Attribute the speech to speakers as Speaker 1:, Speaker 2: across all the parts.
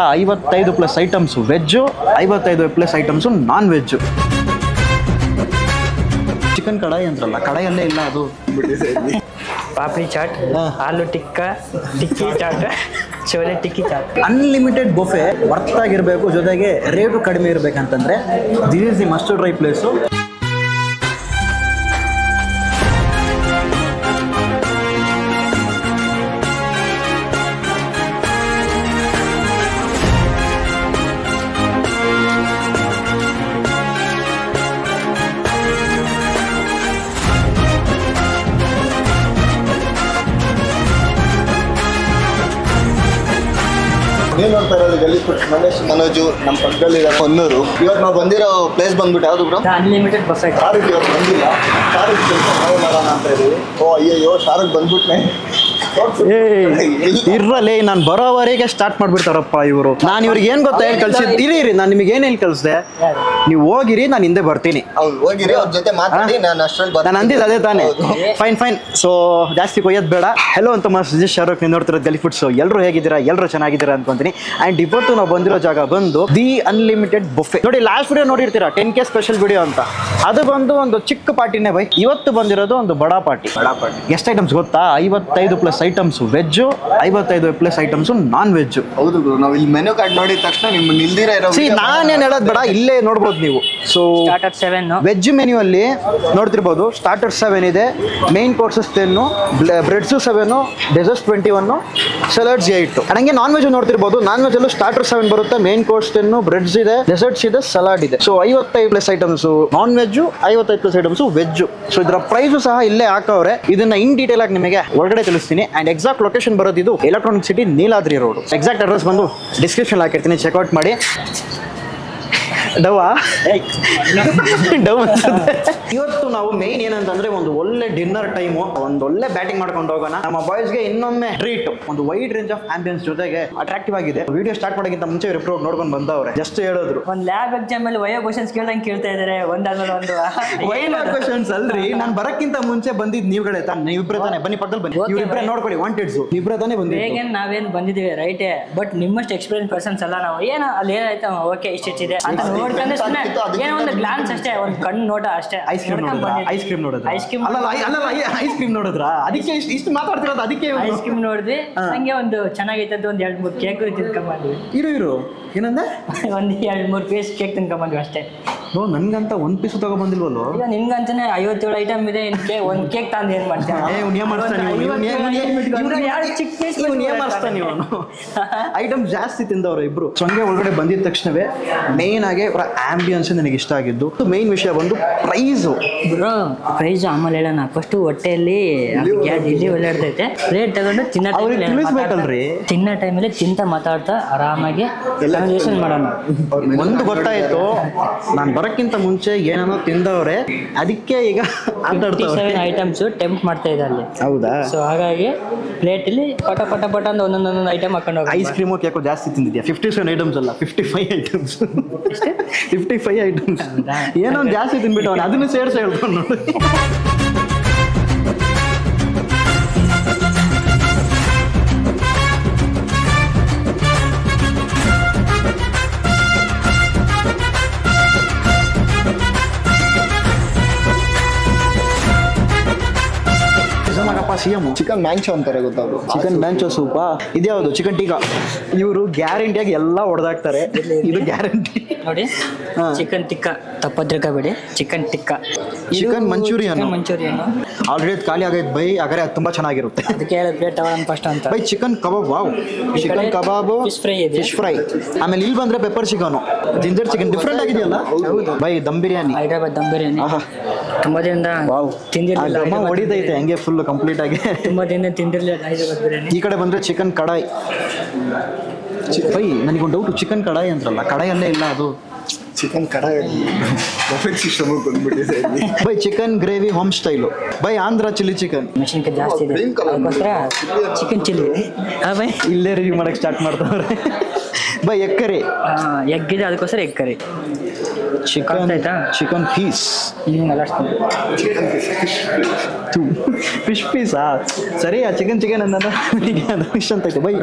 Speaker 1: 55+ items veg, 55+ items non veg. Chicken kadai ಅಂದ್ರಲ್ಲ, ಕಡಾಯಲ್ಲೇ ಇಲ್ಲ ಅದು.
Speaker 2: Papdi chaat, aloo tikka, tikki chaat, chole tikki chaat.
Speaker 1: Unlimited buffet worth ಆಗಿರಬೇಕು, ಜೊತೆಗೆ ರೇಟು ಕಡಿಮೆ ಇರಬೇಕಂತಂದ್ರೆ this is the must try place.
Speaker 3: ನೀವು ನೋಡ್ತಾ ಇರೋದು ಗಲ್ಲಿ ಫುಡ್ ಮನೇಶ್ ಮನೋಜು ನಮ್ಮ ಪಕ್ಕದಲ್ಲಿ ಹೊನ್ನೂರು. ಇವತ್ತು ನಾವು ಬಂದಿರೋ ಪ್ಲೇಸ್ ಬಂದ್ಬಿಟ್ಟು ಯಾವುದು ಬ್ರೋ?
Speaker 2: Unlimited buffet.
Speaker 3: ಶಾರುಖ್ ಇವತ್ತು ಬಂದಿಲ್ಲ, ಶಾರುಖ್ ನಾವು ಮಾಡೋಣ ಅಂತ ಇದ್ದೀವಿ. ಅಯ್ಯೋ ಶಾರುಖ್ ಬಂದ್ಬಿಟ್ನೆ.
Speaker 1: ಇರ್ರಲ್ಲೇ ನಾನು ಬರೋವರೆಗೆ ಸ್ಟಾರ್ಟ್ ಮಾಡ್ಬಿಡ್ತಾರಪ್ಪ ಇವರು. ನಾನು ಇವ್ರಿಗೆ ಏನ್ ಗೊತ್ತಾ ಹೇಳಿ ಕಳ್ಸಿದ್ ಇರಿ ನಾನು ನಿಮಗೆ ಏನ್ ಹೇಳಿ ಕಳಿಸ್ದೆ, ನೀವು ಹೋಗಿರಿ ನಾನು ಹಿಂದೆ ಬರ್ತೀನಿ.
Speaker 3: ಹೌದು ಹೋಗಿರಿ, ಅವ್ರ ಜೊತೆ ಮಾತಾಡಿ ನಾನು ಅಷ್ಟರಲ್ಲಿ
Speaker 1: ನಾನು ಅಂದಿದ್ದು ಅದೇ ತಾನೇ. ಫೈನ್. ಸೊ ಜಾಸ್ತಿ ಕೊಯ್ಯೋದು ಬೇಡ. ಹೆಲೋ ಅಂತ ಮಸ್ತ್ ಶಾರುಖ್ ನೀವು ನೋಡ್ತಿರೋದು ಗಲ್ಲಿ ಫುಡ್ಸ್. ಎಲ್ಲರೂ ಹೇಗಿದ್ದೀರಾ? ಎಲ್ಲರೂ ಚೆನ್ನಾಗಿದ್ದೀರಾ ಅನ್ಕೊಂತೀನಿ. ಅಂಡ್ ಇವತ್ತು ನಾವು ಬಂದಿರೋ ಜಾಗ ಬಂದು ದಿ ಅನ್ಲಿಮಿಟೆಡ್ ಬುಫೆ. ನೋಡಿ ಲಾಸ್ಟ್ ವಿಡಿಯೋ ನೋಡಿರ್ತೀರಾ 10K ಸ್ಪೆಷಲ್ ವಿಡಿಯೋ ಅಂತ. ಅದು ಬಂದು ಒಂದು ಚಿಕ್ಕ ಪಾರ್ಟಿನೇ ಬೈ. ಇವತ್ತು ಬಂದಿರೋದು ಒಂದು ಬಡಾ ಪಾರ್ಟಿ. ಎಷ್ಟು ಐಟಮ್ಸ್ ಗೊತ್ತಾ? 55+ items veg, 55+ items non veg.
Speaker 3: ಹೌದು ಬ್ರೋ, ನಾವು ಇಲ್ಲಿ ಮೆನು ಕಾರ್ಡ್ ನೋಡಿದ ತಕ್ಷಣ ನಿಮ್ಮ ನಿಲ್ದಿರ ಇರೋ
Speaker 1: ನಾನೇನು ಹೇಳೋದು ಬೇಡ, ಇಲ್ಲೇ ನೋಡ್ಬೋದು ನೀವು. ಸೊ
Speaker 2: ಸ್ಟಾರ್ಟರ್ 7
Speaker 1: ವೆಜ್ ಮೆನ್ಯೂ ಅಲ್ಲಿ ನೋಡ್ತಿರ್ಬೋದು. ಸ್ಟಾರ್ಟರ್ 7 ಇದೆ, ಮೇನ್ ಕೋರ್ಸಸ್ 10, ಬ್ರೆಡ್ಸು 7, ಡೆಸರ್ಟ್ಸ್ 21, ಸಲಾಡ್ಸ್ 8. ಹಂಗೆ ನಾನ್ ವೆಜ್ ನೋಡ್ತಿರ್ಬೋದು. ನಾನ್ ವೆಜ್ ಅಲ್ಲೂ ಸ್ಟಾರ್ಟರ್ 7 ಬರುತ್ತೆ, ಮೇನ್ ಕೋರ್ಸ್ 10, ಬ್ರೆಡ್ಸ್ ಇದೆ, ಡೆಸರ್ಟ್ಸ್ ಇದೆ, ಸಲಾಡ್ ಇದೆ. So 55+ items non veg, 55+ items veg. So ಇದರ ಪ್ರೈಸು ಸಹ ಇಲ್ಲೇ ಹಾಕವ್ರೆ. ಇದನ್ನ ಇನ್ ಡೀಟೇಲ್ ಆಗಿ ನಿಮಗೆ ಒಳಗಡೆ ತಿಳಿಸ್ತೀನಿ. ಅಂಡ್ ಎಕ್ಸಾಕ್ಟ್ ಲೊಕೇಶನ್ ಬರೋದು ಇದು electronic city Neeladri road. Exact address ಬಂದು ಡಿಸ್ಕ್ರಿಪ್ಷನ್ ಹಾಕಿರ್ತೀನಿ, ಚೆಕ್ಔಟ್ ಮಾಡಿ. ಡವ್ ಇವತ್ತು ನಾವು ಮೇನ್ ಏನಂತಂದ್ರೆ ಒಂದು ಒಳ್ಳೆ ಡಿನ್ನರ್ ಟೈಮು, ಒಂದು ಒಳ್ಳೆ ಬ್ಯಾಟಿಂಗ್ ಮಾಡ್ಕೊಂಡು ಹೋಗೋಣ. ನಮ್ಮ ಬಾಯ್ಸ್ಗೆ ಇನ್ನೊಮ್ಮೆ ಟ್ರೀಟ್, ಒಂದು ವೈಡ್ ರೇಂಜ್ ಆಫ್ ಆಂಬಿಯನ್ಸ್ ಜೊತೆಗೆ ಅಟ್ರಾಕ್ಟಿವ್ ಆಗಿದೆ. ವಿಡಿಯೋ ಸ್ಟಾರ್ಟ್ ಮಾಡೋಕ್ಕಿಂತ ಮುಂಚೆ ಇವ್ರು ನೋಡ್ಕೊಂಡು ಬಂದವ್ರೆ. ಜಸ್ಟ್ ಹೇಳಿದ್ರು
Speaker 2: ಒಂದು ಲ್ಯಾಬ್ ಎಕ್ಸಾಮ್ ಅಲ್ಲಿ ವಯೋ ಕ್ವಶನ್ಸ್ ಕೇಳ್ದಂಗೆ ಕೇಳ್ತಾ ಇದಾರೆ ಒಂದಾದ್ಮೇಲೆ ಒಂದು.
Speaker 1: ವಯೋ ಕ್ವಶನ್ಸ್ ಅಲ್ರಿ, ನಾನು ಬರಕ್ಕಿಂತ ಮುಂಚೆ ಬಂದಿದ್ದು ನೀವುಗಳೇ ತಾನೆ, ನೀವಿಬ್ರೆ ತಾನೆ. ಬನ್ನಿ ಪಕ್ಕದಲ್ಲಿ ಬನ್ನಿ, ಇವ್ರಿಬ್ರೆ ನೋಡ್ಕೊಳ್ಳಿ. ವಾಂಟೆಡ್ಸ್ ಇಬ್ರೆ ತಾನೇ ಬಂದಿದ್ದೀವಿ.
Speaker 2: ನಾವೇನ್ ಬಂದಿದ್ದೀವಿ ರೈಟೇ, ಬಟ್ ನಿಮ್ಮಷ್ಟು ಎಕ್ಸ್ಪೀರಿಯನ್ಸ್ ಪರ್ಸನ್ಸ್ ಅಲ್ಲ ನಾವು. ಏನೋ ಅಲ್ಲಿ ಏನಾಯ್ತು, ಓಕೆ ಇಷ್ಟಿದೆ ಅಂತ ನೋಡ್ಕೊಂಡ್ರೆ ಏನೋ ಒಂದು ಗ್ಲಾನ್ಸ್ ಅಷ್ಟೇ, ಒಂದು ಕಣ್ಣು ನೋಟ ಅಷ್ಟೇ.
Speaker 1: ಐಸ್ ಕ್ರೀಮ್ ನೋಡಿದ್ರ ಐಸ್ ಕ್ರೀಮ್ ನೋಡಿದ್ರ ಅದಕ್ಕೆ ಇಷ್ಟು ಮಾತಾಡ್ತಿರೋದು. ಅದಕ್ಕೆ
Speaker 2: ಐಸ್ ಕ್ರೀಮ್ ನೋಡಿದ್ವಿ, ಹಂಗೆ ಒಂದು ಚೆನ್ನಾಗೈತೆ ಒಂದು 2-3 ಕೇಕ್ ತಿನ್ಕೊಂಡ್ಬಂದ್ವಿ.
Speaker 1: ಇರು ಏನಂದ
Speaker 2: ಒಂದು 2-3 ಪೀಸ್ ಕೇಕ್ ತಿನ್ಕೊಂಡ್ಬಂದ್ವಿ ಅಷ್ಟೇ.
Speaker 1: ನನ್ಗಂತ ಒಂದ್ ಪೀಸ್ ತಗೊಬಂದಿಲ್ವಲ್ಲ.
Speaker 2: ಈಗ ನಿನ್ಗಂತಾನೆ 57 ಐಟಮ್ ಇದೆ, ಒಂದು ಕೇಕ್ ತಂದು ಏನ್ ಮಾಡ್ತೀವಿ?
Speaker 1: ಐಟಮ್ ಜಾಸ್ತಿ ತಿಂದವ್ರು ಇಬ್ರು. ಹಂಗೆ ಒಳಗಡೆ ಬಂದಿದ ತಕ್ಷಣವೇ ಮೇನ್ ಆಗಿ ಆಂಬಿಯನ್ಸ್ ನನಗೆ ಇಷ್ಟ ಆಗಿದ್ದು. ಮೇನ್ ವಿಷಯ ಬಂದು ಪ್ರೈಸು.
Speaker 2: ಪ್ರೈಸ್ ಆಮೇಲೆ ಹೇಳೋಣ, ಫಸ್ಟ್ ಹೊಟ್ಟೆಯಲ್ಲಿ ಇಲ್ಲಿ ಒಳ್ಳೆಡ್ತೈತೆ. ಪ್ಲೇಟ್ ತಗೊಂಡು ತಿನ್ನೋ ಟೈಮಲ್ಲಿ ತಿಂತ ಮಾತಾಡ್ತಾ ಆರಾಮಾಗಿ ಮಾಡೋಣ.
Speaker 1: ಒಂದು ಗೊತ್ತಾಯ್ತು, ನಾನು ಬರಕ್ಕಿಂತ ಮುಂಚೆ ಏನೇನೋ ತಿಂದವ್ರೆ, ಅದಕ್ಕೆ ಈಗ
Speaker 2: 57 ಐಟಮ್ಸ್ ಟೆಂಪ್ಟ್ ಮಾಡ್ತಾ ಇದೆ ಅಲ್ಲಿ.
Speaker 1: ಹೌದಾ?
Speaker 2: ಸೊ ಹಾಗಾಗಿ ಪ್ಲೇಟ್ ಅಲ್ಲಿ ಪಟ ಅಂತ ಒಂದೊಂದೊಂದು ಐಟಮ್ ಹಾಕೊಂಡು ಹೋಗಿ.
Speaker 1: ಐಸ್ ಕ್ರೀಮು ಕೇಕು ಜಾಸ್ತಿ ತಿಂದಿದ್ಯಾ? 57 ಐಟಮ್ಸ್ ಅಲ್ಲ, 55 ಐಟಮ್ಸ್. 55 ಐಟಮ್ಸ್ ಏನೋ ಜಾಸ್ತಿ ತಿನ್ಬಿಟ್ಟು ಅವನು ಅದನ್ನು ಸೇರ್ಸಿ ಹೇಳ್ಕೊಂಡು ನೋಡಿ.
Speaker 3: ಚಿಕನ್ ಮ್ಯಾಂಚೋ ಅಂತಾರೆ, ಗೊತ್ತಾದ್ರು?
Speaker 1: ಚಿಕನ್ ಮ್ಯಾಂಚೋ ಸೂಪ ಇದ್ಯಾವುದು? ಚಿಕನ್ ಟೀಕಾ. ಇವರು ಗ್ಯಾರಂಟಿಯಾಗಿ ಎಲ್ಲ ಹೊಡೆದಾಕ್ತಾರೆ, ಇದು ಗ್ಯಾರಂಟಿ.
Speaker 2: ನೋಡಿ, ಚಿಕನ್ ಟಿಕ್ಕಾ ತಪ್ಪದ್ರಕಬೇಡಿ. Chicken tikka,
Speaker 1: chicken Manchurian already ಖಾಲಿ ಆಗೈತೆ ಬೈ. ಹಾಗಾದ್ರೆ ಅದು ತುಂಬಾ ಚೆನ್ನಾಗಿರುತ್ತೆ,
Speaker 2: ಅದಕ್ಕೆ ಪ್ಲೇಟ್ ತಗೊಳ್ಳೋಣ ಫಸ್ಟ್ ಅಂತ
Speaker 1: by. Chicken kebab, wow, chicken kebab, fish fry. ಆಮೇಲೆ ಇಲ್ಲಿ ಬಂದ್ರೆ pepper chicken, ginger chicken different ಆಗಿದೆಯಲ್ಲ ಬೈ. ದಮ್ ಬಿರಿಯಾನಿ,
Speaker 2: ಹೈದರಾಬಾದ್ ದಮ್ ಬಿರಿಯಾನಿ. ತುಂಬಾ ದಿನದಿಂದ ತಿಂದಿರಲಿಲ್ಲ,
Speaker 1: ಹೊಡಿತೈತೆ ಹಂಗೆ ಫುಲ್ ಕಂಪ್ಲೀಟ್ ಆಗಿ.
Speaker 2: ತುಂಬಾ ದಿನ ತಿಂದಿರಲಿಲ್ಲ ಹೈದರಾಬಾದ್ ಬಿರಿಯಾನಿ.
Speaker 1: ಈ ಕಡೆ ಬಂದ್ರೆ ಚಿಕನ್ ಕಡಾಯಿ. ಬೈ ನನಗೊಂದು ಡೌಟ್, ಚಿಕನ್ ಕಡಾಯಿ ಅಂದ್ರಲ್ಲ, ಕಡಾಯಲ್ಲೇ ಇಲ್ಲ ಅದು.
Speaker 3: ಚಿಕನ್ ಕಡಾಯಿ ಸಿಸ್ಟಮ್ ಬಂದ್ಬಿಟ್ಟಿದೆ
Speaker 1: by. Chicken gravy home style by. Andhra chilli chicken.
Speaker 2: ಮೆಣಸಿನ್ಕಾಯಿ ಜಾಸ್ತಿ ಇದೆ, ಅದಕ್ಕೋಸ್ಕರ ಚಿಕನ್ ಚಿಲ್ಲಿ. ಬೈ
Speaker 1: ಇಲ್ಲೇ ರಿವ್ಯೂ ಮಾಡಕ್ಕೆ ಸ್ಟಾರ್ಟ್ ಮಾಡ್ತಾವ್ರೆ ಬೈ. ಎಗ್ ಕರಿ,
Speaker 2: ಎಗ್ ಇದೆ, ಅದಕ್ಕೋಸ್ಕರ ಎಗ್ ಕರಿ.
Speaker 1: ಚಿಕನ್
Speaker 2: ಆಯ್ತಾ?
Speaker 1: ಚಿಕನ್ ಪೀಸ್ ಫಿಶ್ ಪೀಸಾ ಸರಿ ಆ ಚಿಕನ್ ಅನ್ನೋದು ಇಷ್ಟ ಅಂತ ಆಯ್ತು ಬೈ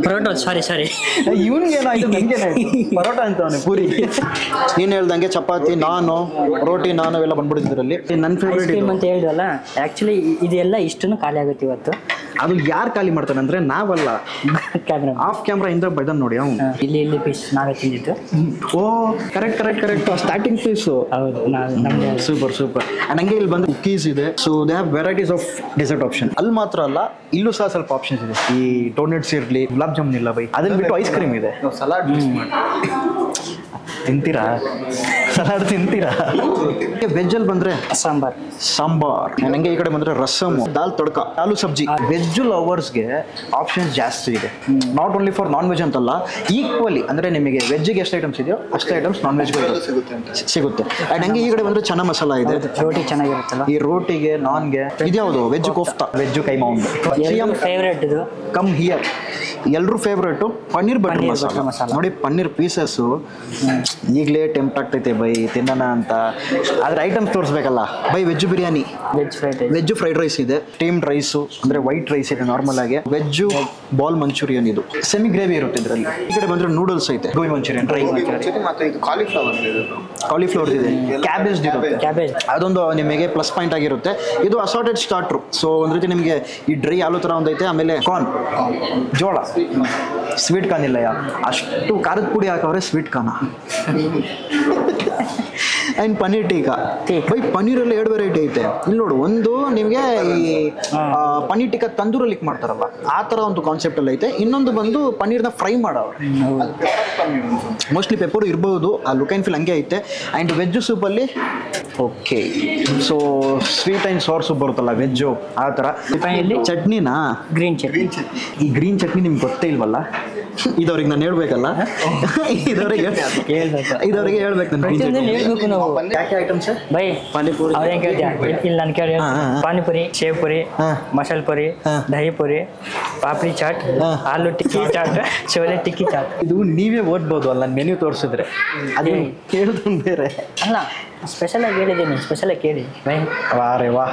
Speaker 2: ಪರೋಟ ಸಾರಿ
Speaker 1: ಇವನ್ಗೆ ಏನಾಯ್ತು ನಂಗೇನಾಯ್ತು ಪರೋಟ ಅಂತವನೆ ಪೂರಿ ನೀನು ಹೇಳ್ದಂಗೆ ಚಪಾತಿ ನಾನು ರೋಟಿ ನಾನು ಎಲ್ಲ ಬಂದ್ಬಿಡ್ತಿದ್ರಲ್ಲಿ ನನ್ನ
Speaker 2: ಐಸ್
Speaker 1: ಫೇವ್ರೇಟ್
Speaker 2: ಕ್ರೀಮ್ ಅಂತ ಹೇಳಿದ್ವಲ್ಲ ಆ್ಯಕ್ಚುಲಿ ಇದೆಲ್ಲ ಇಷ್ಟನ್ನು ಖಾಲಿ ಆಗುತ್ತೆ ಇವತ್ತು.
Speaker 1: ಅದು ಯಾರು ಖಾಲಿ ಮಾಡ್ತಾನೆ ಅಂದ್ರೆ ನಾವಲ್ಲ,
Speaker 2: ಕ್ಯಾಮ್ರಾ
Speaker 1: ಆಫ್ ಕ್ಯಾಮ್ರಾ ಇಂದ ಬೈದನ್ ನೋಡಿ ಅವ್ನು.
Speaker 2: ಇಲ್ಲಿ ಪೀಸ್ ನಾವೇ ತಿಂದಿದ್ದು.
Speaker 1: Oh correct starting piece.
Speaker 2: ಹೌದು ನಮ್ಗೆ
Speaker 1: ಸೂಪರ್ ನಂಗೆ ಇಲ್ಲಿ ಬಂದು ಕುಕೀಸ್ ಇದೆ. So they have varieties of dessert option. ಅಲ್ಲಿ ಮಾತ್ರ ಅಲ್ಲ, ಇಲ್ಲೂ ಸಹ ಸ್ವಲ್ಪ ಆಪ್ಷನ್ಸ್ ಇದೆ. ಈ ಡೋನೆಟ್ಸ್ ಇರಲಿ, ಗುಲಾಬ್ ಜಾಮೂನ್ ಇಲ್ಲ ಬೈ, ಅದನ್ನ ಬಿಟ್ಟು ಐಸ್ ಕ್ರೀಮ್ ಇದೆ.
Speaker 3: ಸಲಾಡ್
Speaker 1: ತಿಂತೀರಾ? ಸಲಾಡ್ ತಿಂತೀರಾ? ವೆಜ್ಜಲ್ಲಿ ಬಂದ್ರೆ ಸಾಂಬಾರ್, ನನಗೆ ಈ ಕಡೆ ಬಂದ್ರೆ ರಸಮ್, ದಾಲ್ ತಡ್ಕ, ಆಲೂ ಸಬ್ಜಿ. ವೆಜ್ ಲವರ್ಸ್ಗೆ ಆಪ್ಷನ್ಸ್ ಜಾಸ್ತಿ ಇದೆ. Not only for non veg ಅಂತಲ್ಲ, ಈಕ್ವಲಿ ಅಂದ್ರೆ ನಿಮಗೆ ವೆಜ್ಗೆ ಎಷ್ಟು ಐಟಮ್ಸ್ ಇದೆಯೋ ಅಷ್ಟೇ ಐಟಮ್ಸ್ ನಾನ್ ವೆಜ್ಗೆ ಸಿಗುತ್ತೆ. ಅಂಡ್ ಹಂಗೆ ಈ ಕಡೆ ಬಂದ್ರೆ ಚೆನ್ನ ಮಸಾಲ ಇದೆ,
Speaker 2: ರೋಟಿ ಚೆನ್ನಾಗಿರುತ್ತಲ್ಲ.
Speaker 1: ಈ ರೋಟಿಗೆ ನಾನ್ಗೆ ಇದ್ಯಾವುದು ವೆಜ್ ಕೋಫ್ತಾ, ವೆಜ್ ಕೈಮಾ ಒಂದು
Speaker 2: ಫೇವ್ರೇಟ್ ಇದು.
Speaker 1: ಕಮ್ ಹಿಯರ್ ಎಲ್ಲರೂ ಫೇವ್ರೇಟು ಪನ್ನೀರ್ ಬಟರ್ ಮಸಾಲ. ನೋಡಿ ಪನ್ನೀರ್ ಪೀಸಸ್ಸು ಈಗಲೇ ಟೆಂಪ್ಟ್ ಆಗ್ತೈತೆ ಬೈ ತಿನ್ನೋಣ ಅಂತ. ಆದ್ರೆ ಐಟಮ್ಸ್ ತೋರಿಸ್ಬೇಕಲ್ಲ ಬೈ. Veg biryani, veg fried rice ಇದೆ, ಸ್ಟೀಮ್ಡ್ ರೈಸು ಅಂದ್ರೆ ವೈಟ್ ರೈಸ್ ಇದೆ ನಾರ್ಮಲ್ ಆಗಿ, ವೆಜ್ಜು ಬಾಲ್ ಮಂಚೂರಿಯನ್ ಇದು ಸೆಮಿ ಗ್ರೇವಿ ಇರುತ್ತೆ ಇದರಲ್ಲಿ. ಈ ಕಡೆ ಬಂದ್ರೆ ನೂಡಲ್ಸ್ ಐತೆ, ಗೋಬಿ ಮಂಚೂರಿಯನ್, ಡ್ರೈ
Speaker 3: ಮತ್ತೆ ಇದು
Speaker 1: ಕಾಲಿಫ್ಲವರ್ ಇದೆ, ಕ್ಯಾಬೇಜ್ ಇರುತ್ತೆ. ಅದೊಂದು ನಿಮಗೆ ಪ್ಲಸ್ ಪಾಯಿಂಟ್ ಆಗಿರುತ್ತೆ. ಇದು ಅಸಾರ್ಟೆಡ್ ಸ್ಟಾರ್ಟ್ರು. ಸೊ ಒಂದ್ ರೀತಿ ನಿಮಗೆ ಈ ಡ್ರೈ ಆಲೂ ತರ ಒಂದೈತೆ, ಆಮೇಲೆ ಕಾರ್ನ್ ಜೋಳ, ಸ್ವೀಟ್ ಕಾರ್ನ್ ಇಲ್ಲ ಅಷ್ಟು ಖಾರದ ಪುಡಿ ಹಾಕವ್ರೆ sweet corn. And paneer tikka ಬೈ, ಪನ್ನೀರಲ್ಲಿ 2 ವೆರೈಟಿ ಐತೆ. ಇಲ್ಲಿ ನೋಡು, ಒಂದು ನಿಮಗೆ ಈ ಪನ್ನೀರ್ ಟೀಕಾ ತಂದೂರಲ್ಲಿ ಮಾಡ್ತಾರಲ್ಲ ಆ ಥರ ಒಂದು ಕಾನ್ಸೆಪ್ಟ್ ಅಲ್ಲಿ ಐತೆ. ಇನ್ನೊಂದು ಬಂದು ಪನ್ನೀರ್ನ ಫ್ರೈ ಮಾಡವ್ರೆ, ಮೋಸ್ಟ್ಲಿ ಪೆಪ್ಪರು ಇರ್ಬೋದು, ಆ ಲುಕ್ ಆ್ಯಂಡ್ ಫೀಲ್ ಹಂಗೆ ಐತೆ. ಆ್ಯಂಡ್ ವೆಜ್ ಸೂಪಲ್ಲಿ okay, so sweet and sour soup ಬರುತ್ತಲ್ಲ ವೆಜ್ಜು ಆ ಥರ. ಚಟ್ನಿನಾ
Speaker 2: ಗ್ರೀನ್ ಚಟ್ನಿ.
Speaker 1: ಈ ಗ್ರೀನ್ ಚಟ್ನಿ ನಿಮ್ಗೆ ಗೊತ್ತೇ ಇಲ್ವಲ್ಲ? ಇದವ್ರಿಗೆ ನಾನು ಹೇಳ್ಬೇಕಲ್ಲ, ಇದವ್ರಿಗೆ ಹೇಳ್ಬೇಕು ನಾನು. ಯಾಕೆ ಐಟಮ್ಸ್
Speaker 2: ಬೈ
Speaker 1: ಪಾನಿಪುರಿ,
Speaker 2: ಇಲ್ಲಿ ನಾನು ಕೇಳಿ ಪಾನಿಪುರಿ, ಶೇವ್ ಪುರಿ, ಮಸಾಲೆ ಪುರಿ, ದಹಿ ಪುರಿ, ಪಾಪಡಿ ಚಾಟ್, ಆಲೂ ಟಿಕ್ಕಿ ಚಾಟ್, ಚೋಲೆ ಟಿಕ್ಕಿ ಚಾಟ್.
Speaker 1: ಇದು ನೀವೇ ಓದ್ಬೋದು ಅಲ್ಲ ಮೆನ್ಯೂ ತೋರಿಸಿದ್ರೆ, ಅದು ಕೇಳಿದ್ರು ಬೇರೆ
Speaker 2: ಅಲ್ಲ. ಸ್ಪೆಷಲ್ ಆಗಿ ಹೇಳಿದ್ದೀನಿ, ಸ್ಪೆಷಲ್ ಆಗಿ ಕೇಳಿ ಬೈ.
Speaker 1: ವಾ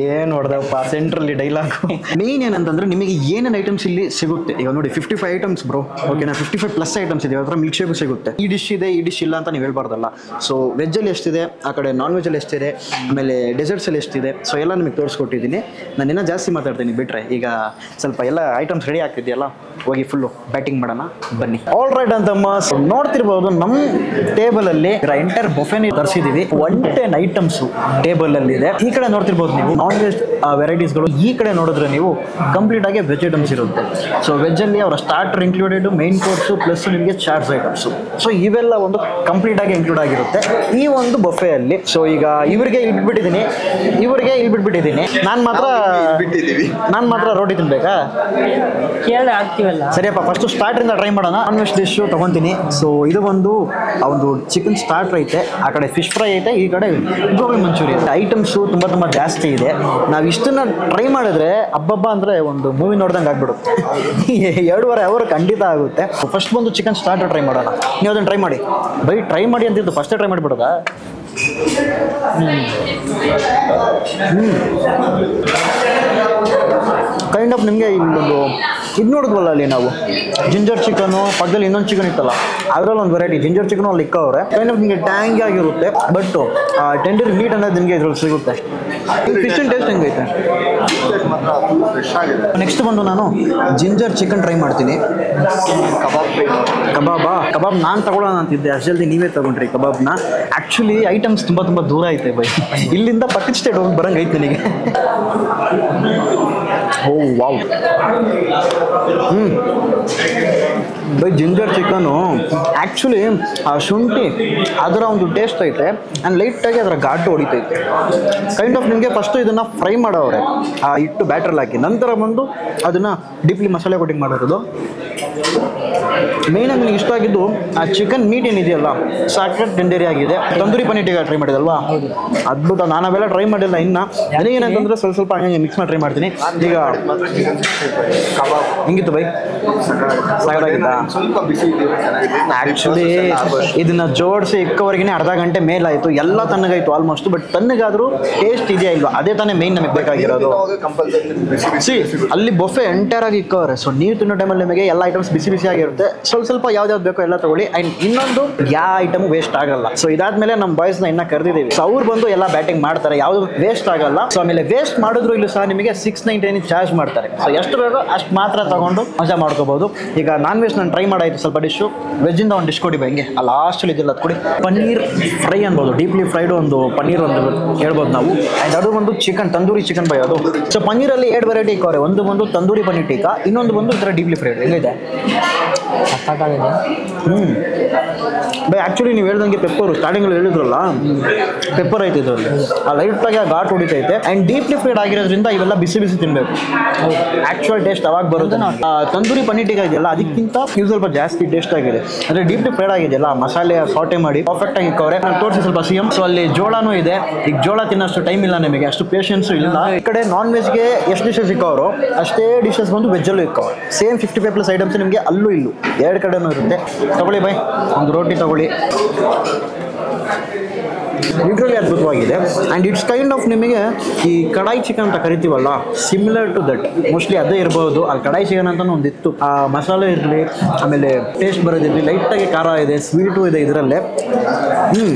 Speaker 1: ಏನು ಹೊಡೆದಪ್ಪ ಸೆಂಟ್ರಲ್ಲಿ ಡೈಲಾಗು. ಮೇನ್ ಏನಂತಂದ್ರೆ ನಿಮಗೆ ಏನೇನು ಐಟಮ್ಸ್ ಇಲ್ಲಿ ಸಿಗುತ್ತೆ. ಈಗ ನೋಡಿ 55 ಐಟಮ್ಸ್ ಬ್ರೋ, ಓಕೆನಾ? 55+ ಐಟಮ್ಸ್ ಇದೆ. ಅದರ ಮಿಲ್ಕ್ ಶೇಕು ಸಿಗುತ್ತೆ. ಈ ಡಿಶ್ ಇದೆ, ಈ ಡಿಶ್ ಇಲ್ಲ ಅಂತ ನೀವು ಹೇಳ್ಬಾರ್ದಲ್ಲ. ಸೊ ವೆಜ್ಜಲ್ಲಿ ಎಷ್ಟಿದೆ, ಆ ಕಡೆ ನಾನ್ ವೆಜ್ಜಲ್ಲಿ ಎಷ್ಟಿದೆ, ಆಮೇಲೆ ಡೆಸರ್ಟ್ಸಲ್ಲಿ ಎಷ್ಟಿದೆ, ಸೊ ಎಲ್ಲ ನಿಮಗೆ ತೋರಿಸ್ಕೊಟ್ಟಿದ್ದೀನಿ. ನಾನು ಇನ್ನೂ ಜಾಸ್ತಿ ಮಾತಾಡ್ತೀನಿ ಬಿಟ್ರೆ. ಈಗ ಸ್ವಲ್ಪ ಎಲ್ಲ ಐಟಮ್ಸ್ ರೆಡಿ ಆಗ್ತಿದೆಯಲ್ಲ, ಹೋಗಿ ಫುಲ್ಲು ಬ್ಯಾಟಿಂಗ್ ಮಾಡೋಣ ಬನ್ನಿ. ಆಲ್ ರೈಟ್ ಅಂತಮ್ಮ, ನೋಡ್ತಿರ್ಬೋದು ನಮ್ಮ ಟೇಬಲಲ್ಲಿ ಎಂಟರ್ ಬೊಫೆನಿ ತರಿಸಿದ್ದೀವಿ. 110 ಐಟಮ್ಸು ಟೇಬಲಲ್ಲಿ ಇದೆ. ಈ ಕಡೆ ನೋಡ್ತಿರ್ಬೋದು ನೀವು ನಾನ್ ವೆಜ್ ವೆರೈಟೀಸ್ಗಳು, ಈ ಕಡೆ ನೋಡಿದ್ರೆ ನೀವು ಕಂಪ್ಲೀಟ್ ಆಗಿ ವೆಜ್ ಐಟಮ್ಸ್ ಇರುತ್ತೆ. ಸೊ ವೆಜ್ಜಲ್ಲಿ ಅವರ starter included, main course plus ನಿಮಗೆ ಚಾಟ್ಸ್ ಐಟಮ್ಸು. ಸೊ ಇವೆಲ್ಲ ಒಂದು ಕಂಪ್ಲೀಟ್ ಆಗಿ ಇನ್ಕ್ಲೂಡ್ ಆಗಿರುತ್ತೆ ಈ ಒಂದು ಬೊಫೆಯಲ್ಲಿ. ಸೊ ಈಗ ಇವರಿಗೆ ಇಲ್ಲಿ ಬಿಟ್ಬಿಟ್ಟಿದ್ದೀನಿ, ಇವರಿಗೆ ಇಲ್ಲಿ ಬಿಟ್ಬಿಟ್ಟಿದ್ದೀನಿ. ನಾನು ಮಾತ್ರ ರೋಟಿ ತಿನ್ಬೇಕಾ?
Speaker 2: ಕೇಳ ಆಗ್ತೀವಲ್ಲ.
Speaker 1: ಸರಿಯಪ್ಪ, ಫಸ್ಟ್ ಸ್ಟಾರ್ಟ್ರಿಂದ ಟ್ರೈ ಮಾಡೋಣ. ನಾನ್ ವೆಜ್ ಡಿಶ್ ತೊಗೊತೀನಿ. ಸೊ ಇದು ಒಂದು ಚಿಕನ್ ಸ್ಟಾರ್ಟರ್ ಐತೆ, ಆ ಕಡೆ ಫಿಶ್ ಫ್ರೈ ಐತೆ, ಈ ಕಡೆ ಗೋಬಿ ಮಂಚೂರಿಯನ್. ಐಟಮ್ಸು ತುಂಬ ಜಾಸ್ತಿ ಇದೆ. ನಾವು ಇಷ್ಟನ್ನ ಟ್ರೈ ಮಾಡಿದ್ರೆ ಹಬ್ಬ ಅಂದರೆ ಒಂದು ಮೂವಿ ನೋಡ್ದಂಗೆ ಆಗ್ಬಿಡುತ್ತೆ. 2.5 ಅವರ್ ಖಂಡಿತ ಆಗುತ್ತೆ. ಫಸ್ಟ್ ಬಂದು ಚಿಕನ್ ಸ್ಟಾರ್ಟರ್ ಟ್ರೈ ಮಾಡೋಣ. ನೀವು ಅದನ್ನು ಟ್ರೈ ಮಾಡಿ ಬೈ, ಟ್ರೈ ಮಾಡಿ ಅಂತಿದ್ದು ಫಸ್ಟೇ ಟ್ರೈ ಮಾಡಿಬಿಡೋದಾ? ಕೈಂಡ್ ಆಫ್ ನಿಮಗೆ ಇಲ್ಲೊಂದು ಇದು ನೋಡಿದ್ವಲ್ಲ ಅಲ್ಲಿ ನಾವು ಜಿಂಜರ್ ಚಿಕನು, ಪಕ್ಕದಲ್ಲಿ ಇನ್ನೊಂದು ಚಿಕನ್ ಇತ್ತಲ್ಲ, ಅದರಲ್ಲಿ ಒಂದು ವೆರೈಟಿ ಜಿಂಜರ್ ಚಿಕನು ಅಲ್ಲಿ ಇಕ್ಕವ್ರೆ. ಕೈಂಡ್ ಆಫ್ ನಿಮಗೆ ಟ್ಯಾಂಗಿ ಆಗಿರುತ್ತೆ, ಬಟ್ ಟೆಂಡರ್ ಮೀಟ್ ಅನ್ನೋದು ನಿಮಗೆ ಇದ್ರಲ್ಲಿ ಸಿಗುತ್ತೆ. ಫಿಶ್ ಟೇಸ್ಟ್ ಹೆಂಗೈತೆ? ನೆಕ್ಸ್ಟ್ ಬಂದು ನಾನು ಜಿಂಜರ್ ಚಿಕನ್ ಟ್ರೈ ಮಾಡ್ತೀನಿ. ಕಬಾಬ್ ನಾನು ತಗೊಳ್ಳೋಣ ಅಂತಿದ್ದೆ, ಅಷ್ಟು ಜಲ್ದಿ ನೀವೇ ತಗೊಂಡ್ರಿ ಕಬಾಬ್ನ. ಆ್ಯಕ್ಚುಲಿ ಐಟಮ್ಸ್ ತುಂಬ ದೂರ ಐತೆ ಬೈ, ಇಲ್ಲಿಂದ ಪಕ್ಕದ ಸ್ಟೇಟ್ ಹೋಗಿ ಬರಂಗೆ ಐತೆ ನನಗೆ. Oh wow. ಬೈ ಜಿಂಜರ್ ಚಿಕನು ಆ್ಯಕ್ಚುಲಿ ಆ ಶುಂಠಿ ಅದರ ಒಂದು ಟೇಸ್ಟ್ ಐತೆ, ಆ್ಯಂಡ್ ಲೈಟಾಗಿ ಅದರ ಘಾಟು ಹೊಡಿತೈತೆ. ಕೈಂಡ್ ಆಫ್ ನಿಮಗೆ ಫಸ್ಟು ಇದನ್ನು ಫ್ರೈ ಮಾಡೋವ್ರೆ ಆ ಹಿಟ್ಟು ಬ್ಯಾಟ್ರಲ್ಲಿ ಹಾಕಿ, ನಂತರ ಬಂದು ಅದನ್ನು ಡೀಪ್ಲಿ ಮಸಾಲೆ ಕೋಟಿಂಗ್ ಮಾಡಿರೋದು. ಮೇನ್ ಆಗಿ ನನಗೆ ಇಷ್ಟ ಆಗಿದ್ದು ಆ ಚಿಕನ್ ಮೀಟ್ ಏನಿದೆಯಲ್ಲ ಸಾಕಷ್ಟು ಟೆಂಡರಿ ಆಗಿದೆ. ತಂದೂರಿ ಪನ್ನೀರ್ ಟಿಕ್ಕಾ ಟ್ರೈ ಮಾಡಿದಲ್ವಾ, ಅದ್ಭುತ. ನಾನು ಅವೆಲ್ಲ ಟ್ರೈ ಮಾಡಿಲ್ಲ ಇನ್ನು. ನನಗೇನಂತಂದ್ರೆ ಸ್ವಲ್ಪ ಹಂಗೆ ಮಿಕ್ಸ್ ಮಾಡಿ ಟ್ರೈ ಮಾಡ್ತೀನಿ. ಈಗ ಹೆಂಗಿತ್ತು ಬೈ? ಸಾಕಾಗಿತ್ತಾ?
Speaker 3: ಸ್ವಲ್ಪ ಬಿಸಿ
Speaker 1: ಆ್ಯಕ್ಚುಲಿ ಇದನ್ನ ಜೋಡಿಸಿ ಇಕ್ಕವರೆಗೆ ಅರ್ಧ ಗಂಟೆ ಮೇಲಾಯಿತು. ಎಲ್ಲ ತಣ್ಣಗಾಯ್ತು ಆಲ್ಮೋಸ್ಟ್. ಬಟ್ ತಣ್ಣಗಾದ್ರೂ ಟೇಸ್ಟ್ ಇದೆಯಾ ಇಲ್ವಾ ಅದೇ ತಾನೇ ಮೇನ್ ನಮಗೆ ಬೇಕಾಗಿರೋದು. ಅಲ್ಲಿ ಬೊಫೆ ಎಂಟೈರ್ ಆಗಿ ಇಕ್ಕವ್ರೆ. ಸೊ ನೀವು ತಿನ್ನೋ ಟೈಮಲ್ಲಿ ನಿಮಗೆ ಎಲ್ಲ ಐಟಮ್ಸ್ ಬಿಸಿ ಬಿಸಿ ಆಗಿರುತ್ತೆ. ಸ್ವಲ್ಪ ಯಾವ್ದು ಬೇಕೋ ಎಲ್ಲ ತಗೊಳ್ಳಿ. ಅಂಡ್ ಇನ್ನೊಂದು ಯಾವ ಐಟಮ್ ವೇಸ್ಟ್ ಆಗಲ್ಲ. ಸೊ ಇದಾದ್ಮೇಲೆ ನಮ್ಮ ಬಾಯ್ಸ್ ನ ಇನ್ನ ಕರೆದಿದ್ದೀವಿ. ಸೊ ಅವ್ರು ಬಂದು ಎಲ್ಲ ಬ್ಯಾಟಿಂಗ್ ಮಾಡ್ತಾರೆ, ಯಾವ್ದು ವೇಸ್ಟ್ ಆಗಲ್ಲ. ಸೊ ಆಮೇಲೆ ವೇಸ್ಟ್ ಮಾಡಿದ್ರು ಇಲ್ಲೂ ಸಹ ನಿಮಗೆ 699 ಚಾರ್ಜ್ ಮಾಡ್ತಾರೆ. ಸೊ ಎಷ್ಟು ಬೇಕೋ ಅಷ್ಟು ಮಾತ್ರ ತಗೊಂಡು ಮಜಾ ಮಾಡ್ಕೋಬಹುದು. ಈಗ ನಾನ್ ವೆಜ್ ನಾನು ಟ್ರೈ ಮಾಡಾಯ್ತು ಸ್ವಲ್ಪ ಡಿಶು. ವೆಜ್ ಇಂದ ಒಂದು ಡಿಶ್ ಕೊಡಿ ಬೈ. ಹಂಗೆ ಲಾಸ್ಟ್ ಇದೆಲ್ಲ ಅದು ಕೊಡಿ. ಪನ್ನೀರ್ ಫ್ರೈ ಅನ್ಬೋದು, ಡೀಪ್ಲಿ ಫ್ರೈಡ್ ಒಂದು ಪನ್ನೀರ್ ಒಂದು ಹೇಳ್ಬೋದು ನಾವು. ಅಂಡ್ ಅದು ಒಂದು ಚಿಕನ್ ತಂದೂರಿ ಚಿಕನ್ ಬೈ ಅದು. ಸೊ ಪನ್ನೀರಲ್ಲಿ 2 ವೆರೈಟಿ ಇಕ್ಕವ್ರೆ. ಒಂದು ಬಂದು ತಂದೂರಿ ಪನ್ನೀರ್ ಟಿಕ್ಕಾ, ಇನ್ನೊಂದು ಬಂದು ಈ ಥರ ಡೀಪ್ಲಿ ಫ್ರೈಡ್. ಹೆಂಗಿದೆ? ಬೈ ಆ್ಯಕ್ಚುಲಿ ನೀವು ಹೇಳ್ದಂಗೆ ಪೆಪ್ಪರು ಸ್ಟಾರ್ಟಿಂಗಲ್ಲಿ ಹೇಳಿದ್ರಲ್ಲ, ಪೆಪ್ಪರ್ ಐತೆ ಇದರಲ್ಲಿ. ಆ ಲೈಟಾಗಿ ಆ ಘಾಟ್ ಹೊಡಿತೈತೆ. ಆ್ಯಂಡ್ ಡೀಪ್ಲಿ ಫ್ರೈಡ್ ಆಗಿರೋದ್ರಿಂದ ಇವೆಲ್ಲ ಬಿಸಿ ಬಿಸಿ ತಿನ್ನಬೇಕು. ಆ್ಯಕ್ಚುಯಲ್ ಟೇಸ್ಟ್ ಅವಾಗ ಬರುತ್ತೆ. ತಂದೂರಿ ಪನ್ನೀರ್ ಟಿಕ್ಕಾ ಇದೆಯಲ್ಲ ಅದಕ್ಕಿಂತ ಇದು ಸ್ವಲ್ಪ ಜಾಸ್ತಿ ಟೇಸ್ಟ್ ಆಗಿದೆ. ಅಂದರೆ ಡೀಪ್ಲಿ ಫ್ರೈಡ್ ಆಗಿದೆಯಲ್ಲ, ಮಸಾಲೆ ಸಾಟೆ ಮಾಡಿ ಪರ್ಫೆಕ್ಟ್ ಆಗಿ ಇಕ್ಕವ್ರೆ. ನಾನು ತೋರಿಸಿ ಸ್ವಲ್ಪ ಸಿಎಂ. ಸೊ ಅಲ್ಲಿ ಜೋಳನೂ ಇದೆ. ಈಗ ಜೋಳ ತಿನ್ನೋಷ್ಟು ಟೈಮ್ ಇಲ್ಲ ನಿಮಗೆ, ಅಷ್ಟು ಪೇಷನ್ಸು ಇಲ್ಲ. ಈ ಕಡೆ ನಾನ್ ವೆಜ್ಗೆ ಎಷ್ಟು ಡಿಶಸ್ ಇಕ್ಕವರು ಅಷ್ಟೇ ಡಿಶಸ್ ಬಂದು ವೆಜ್ಜಲ್ಲೂ ಇಕ್ಕವ್ರು. ಸೇಮ್ 55+ ಐಟಮ್ಸ್ ನಿಮಗೆ ಅಲ್ಲೂ ಇಲ್ಲೂ 2 ಕಡೆನೂ ಇರುತ್ತೆ. ತಗೊಳ್ಳಿ ಬೈ, ಒಂದು ರೋಟಿ ತಗೊಳ್ಳಿ. ಲಿಟ್ರಲಿ ಅದ್ಭುತವಾಗಿದೆ. ಆ್ಯಂಡ್ ಇಟ್ಸ್ ಕೈಂಡ್ ಆಫ್ ನಿಮಗೆ ಈ ಕಡಾಯಿ ಚಿಕನ್ ಅಂತ ಕರಿತೀವಲ್ಲ, ಸಿಮಿಲರ್ ಟು ದಟ್. ಮೋಸ್ಟ್ಲಿ ಅದೇ ಇರ್ಬೋದು. ಅಲ್ಲಿ ಕಡಾಯಿ ಚಿಕನ್ ಅಂತ ಒಂದಿತ್ತು. ಆ ಮಸಾಲೆ ಇರಲಿ, ಆಮೇಲೆ ಟೇಸ್ಟ್ ಬರೋದಿರಲಿ, ಲೈಟಾಗಿ ಖಾರ ಇದೆ, ಸ್ವೀಟು ಇದೆ ಇದರಲ್ಲೇ.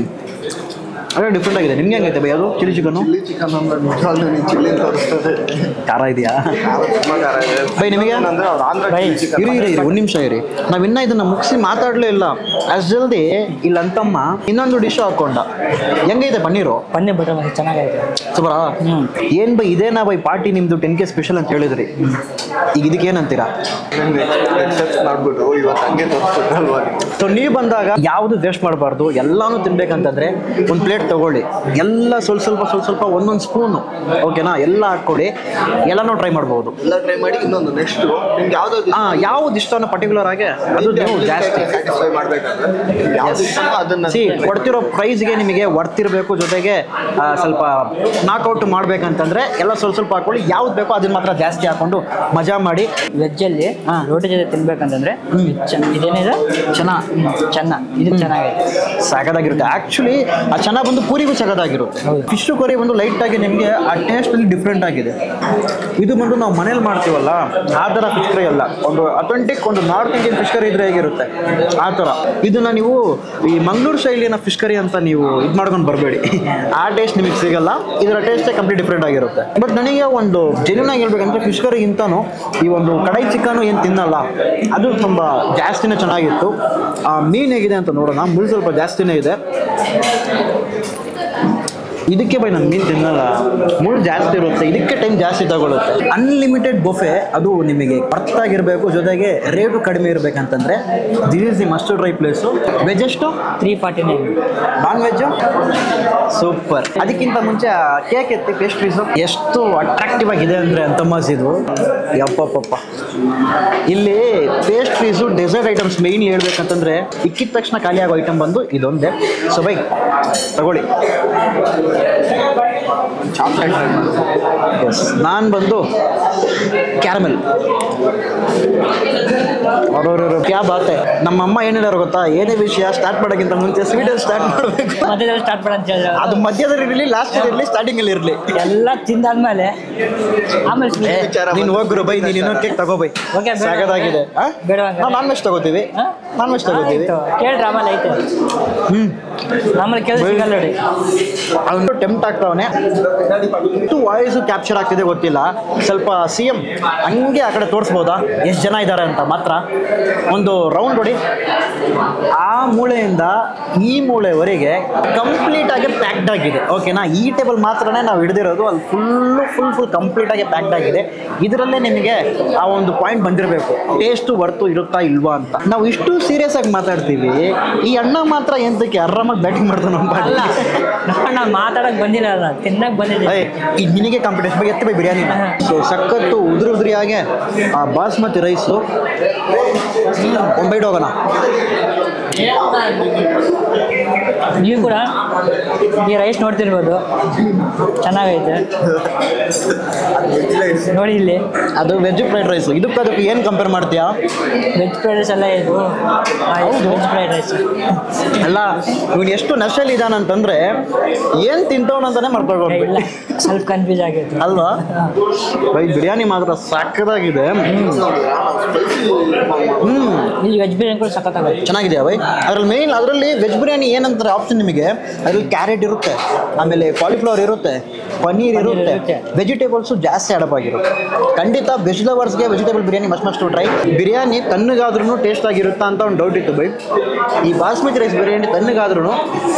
Speaker 1: ಅದೇ ಡಿಫ್ರೆಂಟ್ ಆಗಿದೆ. ನಿಮ್ಗೆ ಹೆಂಗೈತೆ ಬೈ ಅದು ಚಿಲ್ಲಿ ಚಿಕನ್ನು?
Speaker 3: ಚಿಕನ್ ಅಂದ್ರೆ ಚಿಲ್ಲಿ ತೋರಿಸ್ತದೆ.
Speaker 1: ಖಾರ ಇದೆಯಾ ಬೈ ನಿಮಗೆ? ಇರಿ ಒಂದು ನಿಮಿಷ ಇರಿ. ನಾವಿನ್ನ ಇದನ್ನ ಮುಗಿಸಿ ಮಾತಾಡಲೇ ಇಲ್ಲ. ಅಷ್ಟು ಜಲ್ದಿ ಇಲ್ಲಿ ಅಂತಮ್ಮ ಇನ್ನೊಂದು ಡಿಶ್ ಹಾಕೊಂಡ. ಹೆಂಗೈತೆ ಪನ್ನೀರು?
Speaker 2: ಪನ್ನೀರ್ ಬಟರ್ ಮಸಾಲ ಚೆನ್ನಾಗೈತೆ.
Speaker 1: ಸೂಪರಾ? ಏನು ಬೈ ಇದೇನಾ ಬೈ ಪಾರ್ಟಿ ನಿಮ್ಮದು 10K ಸ್ಪೆಷಲ್ ಅಂತ ಹೇಳಿದ್ರಿ. ಈಗ ಇದಕ್ಕೆ ಏನಂತೀರಾ?
Speaker 3: ಮಾಡ್ಬಿಟ್ಟು ಇವತ್ತು ಹಂಗೆ ತೋರಿಸ್ಬಿಟ್ರಲ್ವಾ.
Speaker 1: ಸೊ ನೀವು ಬಂದಾಗ ಯಾವುದು ವೇಸ್ಟ್ ಮಾಡಬಾರ್ದು, ಎಲ್ಲಾನು ತಿನ್ಬೇಕಂತಂದ್ರೆ ಒಂದು ಪ್ಲೇಟ್ ತಗೊಳ್ಳಿ. ಎಲ್ಲ ಸ್ವಲ್ಪ ಒಂದೊಂದು ಸ್ಪೂನು, ಓಕೆನಾ? ಎಲ್ಲ ಹಾಕ್ಕೊಡಿ. ಎಲ್ಲನೂ ಟ್ರೈ ಮಾಡ್ಬೋದು.
Speaker 3: ಎಲ್ಲ ಟ್ರೈ ಮಾಡಿ ಇನ್ನೊಂದು ನೆಕ್ಸ್ಟ್ ನಿಮ್ಗೆ
Speaker 1: ಯಾವ್ದು ಇಷ್ಟ ಅನ್ನೋ ಪರ್ಟಿಕ್ಯುಲರ್ ಆಗಿ ಅದು ನೀವು ಜಾಸ್ತಿ
Speaker 3: ಸ್ಯಾಟಿಸ್ಫೈ ಮಾಡ್ಬೇಕಂದ್ರೆ ಅದನ್ನ
Speaker 1: ಕೊಡ್ತಿರೋ ಪ್ರೈಸ್ಗೆ ನಿಮಗೆ ವರ್ತಿರ್ಬೇಕು. ಜೊತೆಗೆ ಸ್ವಲ್ಪ ನಾಕ್ಔಟ್ ಮಾಡ್ಬೇಕಂತಂದ್ರೆ ಎಲ್ಲ ಸ್ವಲ್ಪ ಹಾಕೊಳ್ಳಿ. ಯಾವ್ದು ಬೇಕೋ ಅದನ್ನ ಮಾತ್ರ ಜಾಸ್ತಿ ಹಾಕೊಂಡು ಮಜಾ ಮಾಡಿ.
Speaker 2: ವೆಜ್ಜಲ್ಲಿ ರೋಟಿ ಜೊತೆ ತಿನ್ಬೇಕಂತಂದ್ರೆ ಇದೇನಿದೆ ಚೆನ್ನ ಇದು ಚೆನ್ನಾಗೈತೆ,
Speaker 1: ಸಗದಾಗಿರುತ್ತೆ. ಆಕ್ಚುಲಿ ಆ ಚೆನ್ನಾಗಿ ಬಂದು ಪೂರಿಗೂ ಸಗದಾಗಿರುತ್ತೆ. ಫಿಶ್ ಕರಿ ಒಂದು ಲೈಟ್ ಆಗಿ ನಿಮಗೆ ಆ ಟೇಸ್ಟ್ ಅಲ್ಲಿ ಡಿಫ್ರೆಂಟ್ ಆಗಿದೆ. ಇದು ಬಂದು ನಾವು ಮನೇಲಿ ಮಾಡ್ತೀವಲ್ಲ ಆ ಥರ ಫಿಶ್ ಕರಿ ಅಲ್ಲ. ಒಂದು ಅಥೆಂಟಿಕ್ ಒಂದು ನಾರ್ತ್ ಇಂಡಿಯನ್ ಫಿಶ್ ಕರಿ ಇದ್ರೆ ಹೇಗಿರುತ್ತೆ ಆ ಥರ. ಇದನ್ನ ನೀವು ಈ ಮಂಗಳೂರು ಶೈಲಿನ ಫಿಶ್ ಕರಿ ಅಂತ ನೀವು ಇದು ಮಾಡ್ಕೊಂಡು ಬರಬೇಡಿ. ಆ ಟೇಸ್ಟ್ ನಿಮಗೆ ಸಿಗಲ್ಲ. ಇದರ ಟೇಸ್ಟೇ ಕಂಪ್ಲೀಟ್ ಡಿಫ್ರೆಂಟ್ ಆಗಿರುತ್ತೆ. ಬಟ್ ನನಗೆ ಒಂದು ಜೆನ್ಯೂನ್ ಆಗಿ ಹೇಳ್ಬೇಕಂದ್ರೆ ಫಿಶ್ ಕರಿಗಿಂತನೂ ಈ ಒಂದು ಕಡಾಯಿ ಚಿಕನ್ ಏನು ತಿನ್ನಲ್ಲ ಅದು ತುಂಬ ಜಾಸ್ತಿನೇ ಚೆನ್ನಾಗಿತ್ತು. ಮೀನು ಹೇಗಿದೆ ಅಂತ ನೋಡೋಣ. ಮುಳ್ಳು ಸ್ವಲ್ಪ ಜಾಸ್ತಿನೇ ಇದೆ. ಇದಕ್ಕೆ ಬೈ ನಾನು ಮೀನು ತಿನ್ನಲ್ಲ, ಮುಳ್ಳು ಜಾಸ್ತಿ ಇರುತ್ತೆ. ಇದಕ್ಕೆ ಟೈಮ್ ಜಾಸ್ತಿ ತಗೊಳುತ್ತೆ. ಅನ್ಲಿಮಿಟೆಡ್ ಬೊಫೆ ಅದು ನಿಮಗೆ ಬರ್ತಾಗಿರಬೇಕು. ಜೊತೆಗೆ ರೇಟು ಕಡಿಮೆ ಇರಬೇಕಂತಂದ್ರೆ this is the must try place. Veg ಎಷ್ಟು?
Speaker 2: 349.
Speaker 1: Non veg super. ಅದಕ್ಕಿಂತ ಮುಂಚೆ ಕೇಕ್ ಎತ್ತಿ ಪೇಸ್ಟ್ರೀಸು ಎಷ್ಟು ಅಟ್ರಾಕ್ಟಿವ್ ಆಗಿದೆ ಅಂದರೆ ಅಂತಮಾಸ್ ಇದು ಯಪ್ಪಪ್ಪಪ್ಪ. ಇಲ್ಲಿ ಪೇಸ್ಟ್ರೀಸು ಡೆಸರ್ಟ್ ಐಟಮ್ಸ್ ಮೇಯ್ನ್ ಹೇಳ್ಬೇಕಂತಂದ್ರೆ ಇಕ್ಕಿದ ತಕ್ಷಣ ಖಾಲಿ ಆಗೋ ಐಟಮ್ ಬಂದು ಇದೊಂದೇ. ಸೊ ಬೈ ತಗೊಳ್ಳಿ. ನಾನು ಬಂದು ಕ್ಯಾರಮೆಲ್. ಅವ್ರವ್ರ ಕ್ಯಾ ಬಾತೆ. ನಮ್ಮಮ್ಮ ಏನು ಹೇಳೋರು ಗೊತ್ತಾ, ಏನೇ ವಿಷಯ ಸ್ಟಾರ್ಟ್ ಮಾಡೋಕ್ಕಿಂತ ಮುಂಚೆ ಸ್ವೀಟಲ್ಲಿ ಸ್ಟಾರ್ಟ್ ಮಾಡಬೇಕು.
Speaker 2: ಮಧ್ಯದಲ್ಲಿ ಸ್ಟಾರ್ಟ್ ಮಾಡ ಅಂತ ಹೇಳಿದ್ರು.
Speaker 1: ಅದು ಮಧ್ಯದಲ್ಲಿ ಇರಲಿ, ಲಾಸ್ಟಲ್ಲಿ ಇರಲಿ, ಸ್ಟಾರ್ಟಿಂಗಲ್ಲಿ ಇರಲಿ.
Speaker 2: ಎಲ್ಲ ತಿಂದಾದ್ಮೇಲೆ ಆಮೇಲೆ
Speaker 1: ನೀನು ಹೋಗ್ರು ಬೈ, ನೀನು ಇನ್ನೊಂದು ಕೇಕ್ ತಗೋ ಬೈ.
Speaker 2: ಓಕೆ,
Speaker 1: ಸಾಕಾಗಿದೆ. ನಾವು ನಾನ್ ವೆಜ್ ತಗೋತೀವಿ. ನಾನ್ ವೆಜ್ ತಗೋತೀವಿ.
Speaker 2: ಕೇಳ್ರಿ ಆಮೇಲೆ ಐತೆ. ಆಮೇಲೆ ಕೇಳಿ ಸಿಗಲ್ಲ ನೋಡಿ.
Speaker 1: ಅವನು ಟೆಂಪ್ಟ್ ಆಗ್ತಾವನೆ. ವಾಯ್ಸು ಕ್ಯಾಪ್ಚರ್ ಆಗ್ತಿದೆ ಗೊತ್ತಿಲ್ಲ. ಸ್ವಲ್ಪ CM ಹಂಗೆ ಆ ಕಡೆ ತೋರಿಸ್ಬೋದಾ ಎಷ್ಟು ಜನ ಇದ್ದಾರೆ ಅಂತ ಮಾತ್ರ. ಒಂದು ರೌಂಡ್ ಹೊಡಿ. ಆ ಮೂಳೆಯಿಂದ ಈ ಮೂಳೆವರೆಗೆ ಕಂಪ್ಲೀಟ್ ಆಗಿ ಪ್ಯಾಕ್ಡ್ ಆಗಿದೆ. ಓಕೆನಾ, ಈ ಟೇಬಲ್ ಮಾತ್ರನೇ ನಾವು ಹಿಡಿದಿರೋದು, ಅಲ್ಲಿ ಫುಲ್ ಕಂಪ್ಲೀಟ್ ಆಗಿ ಪ್ಯಾಕ್ಡ್ ಆಗಿದೆ. ಇದರಲ್ಲೇ ನಿಮಗೆ ಆ ಒಂದು ಪಾಯಿಂಟ್ ಬಂದಿರಬೇಕು, ಟೇಸ್ಟ್ ವರ್ತು ಇರುತ್ತಾ ಇಲ್ವಾ ಅಂತ. ನಾವು ಇಷ್ಟು ಸೀರಿಯಸ್ ಆಗಿ ಮಾತಾಡ್ತೀವಿ, ಈ ಅಣ್ಣ ಮಾತ್ರ ಎಂತಕ್ಕೆ ಆರಾಮಾಗಿ ಬ್ಯಾಟಿಂಗ್ ಮಾಡ್ತಾನೆ ನಮ್ಮ ಪಾಡಿಗೆ.
Speaker 2: ನಾವು ಮಾತಾಡಕ್ ಬಂದಿಲ್ಲ, ತಿನ್ನಕ್ ಬಂದಿದ್ದೀವಿ.
Speaker 1: ಈಗ ನಿನಗೆ ಕಾಂಪಿಟೇಷನ್ ಬಗ್ಗೆ ಎತ್ತ ಬಿರಿಯಾನಿ. ಸೊ ಸಖತ್ತು ಉದುರಿಯಾಗೆ ಆ ಬಾಸ್ಮತಿ ರೈಸು ಒಂದು ಬೈಟ್ ಹೋಗೋಣ.
Speaker 2: ನೀವು ಕೂಡ ಈ ರೈಸ್ ನೋಡ್ತಿರ್ಬೋದು, ಚೆನ್ನಾಗೈತೆ ನೋಡಿ. ಇಲ್ಲಿ
Speaker 1: ಅದು ವೆಜ್ ಫ್ರೈಡ್ ರೈಸ್. ಅದಕ್ಕೆ ಏನು ಕಂಪೇರ್ ಮಾಡ್ತೀಯಾ?
Speaker 2: ವೆಜ್ ಫ್ರೈಡ್ ರೈಸ್ ಎಲ್ಲ ಇದು ವೆಜ್ ಫ್ರೈಡ್ ರೈಸ್
Speaker 1: ಅಲ್ಲ, ಇವನು ಎಷ್ಟು ನಶೆಯಲ್ಲಿ ಇದಾನಂತಂದ್ರೆ ಏನು ತಿಂತವನಂತಾನೆ ಮಾಡ್ಕೊಳ್ಬೋದು.
Speaker 2: ಇಲ್ಲ, ಸ್ವಲ್ಪ ಕನ್ಫ್ಯೂಸ್ ಆಗೈತೆ
Speaker 1: ಅಲ್ವಾ? ಬೈ ಬಿರಿಯಾನಿ ಮಾತ್ರ ಸಕ್ಕತ್ತಾಗಿದೆ.
Speaker 2: ಇಲ್ಲಿ ವೆಜ್ ಬಿರಿಯಾನಿ ಕೂಡ ಸಖತ್ತಾಗುತ್ತೆ,
Speaker 1: ಚೆನ್ನಾಗಿದೆ ಬೈ. ಅದರಲ್ಲಿ ವೆಜ್ ಬಿರಿಯಾನಿ ಏನಂತಾರೆ ಆಪ್ಷನ್ ನಿಮಗೆ, ಅದರಲ್ಲಿ ಕ್ಯಾರೆಟ್ ಇರುತ್ತೆ, ಆಮೇಲೆ ಕಾಲಿಫ್ಲವರ್ ಇರುತ್ತೆ, ಪನ್ನೀರ್ ಇರುತ್ತೆ, ವೆಜಿಟೇಬಲ್ಸು ಜಾಸ್ತಿ ಅಡಪ್ ಆಗಿರುತ್ತೆ. ಖಂಡಿತ ವೆಜ್ ಲವರ್ಸ್ಗೆ vegetable biryani must try. Biryani ತಣ್ಣಗಾದ್ರೂ ಟೇಸ್ಟ್ ಆಗಿರುತ್ತಾ ಅಂತ ಒಂದು ಡೌಟ್ ಇತ್ತು ಬೈ. ಈ ಬಾಸ್ಮತಿ ರೈಸ್ ಬಿರಿಯಾನಿ ತಣ್ಣಗಾದ್ರೂ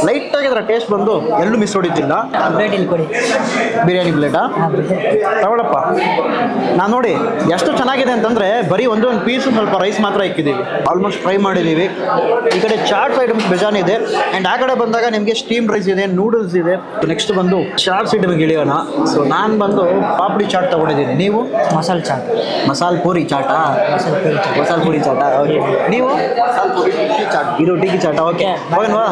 Speaker 1: ಲೈಟಾಗಿ ಅದರ ಟೇಸ್ಟ್ ಬಂದು ಎಲ್ಲೂ ಮಿಸ್ ಹೊಡಿತಿಲ್ಲ.
Speaker 2: ಪ್ಲೇಟ್ ಇಲ್ಲಿ ಕೊಡಿ,
Speaker 1: ಬಿರಿಯಾನಿ ಪ್ಲೇಟಾ ತಗೊಳಪ್ಪ. ನಾನು ನೋಡಿ ಎಷ್ಟು ಚೆನ್ನಾಗಿದೆ ಅಂತಂದರೆ ಬರೀ ಒಂದು ಪೀಸು ಸ್ವಲ್ಪ ರೈಸ್ ಮಾತ್ರ ಇಕ್ಕಿದ್ದೀವಿ, ಆಲ್ಮೋಸ್ಟ್ ಫ್ರೈ ಮಾಡಿದ್ದೀವಿ. ಈ ಕಡೆ ಚಾಟ್ಸ್ ಐಟಮ್ಸ್ ಬೇಜಾನ್ ಇದೆ. ಆ್ಯಂಡ್ ಆ ಕಡೆ ಬಂದಾಗ ನಿಮಗೆ ಸ್ಟೀಮ್ ರೈಸ್ ಇದೆ, ನೂಡಲ್ಸ್ ಇದೆ. ನೆಕ್ಸ್ಟ್ ಬಂದು ಚಾಟ್ಸ್ ಐಟಮ್ಗೆ ಇಳಿಯೋಣ. ಸೊ ನಾನು ಬಂದು ಪಾಪಡಿ ಚಾಟ್ ತೊಗೊಂಡಿದ್ದೀನಿ. ನೀವು
Speaker 2: ಮಸಾಲೆ ಚಾಟ್,
Speaker 1: ಮಸಾಲೆ ಪೂರಿ ಚಾಟಾ? ಮಸಾಲೆ ಪೂರಿ ಚಾಟಾ, ಓಕೆ. ನೀವು ಇದು ಟಿಕ್ಕಿ ಚಾಟ, ಓಕೆ. ಹೋಗೋಣವಾ?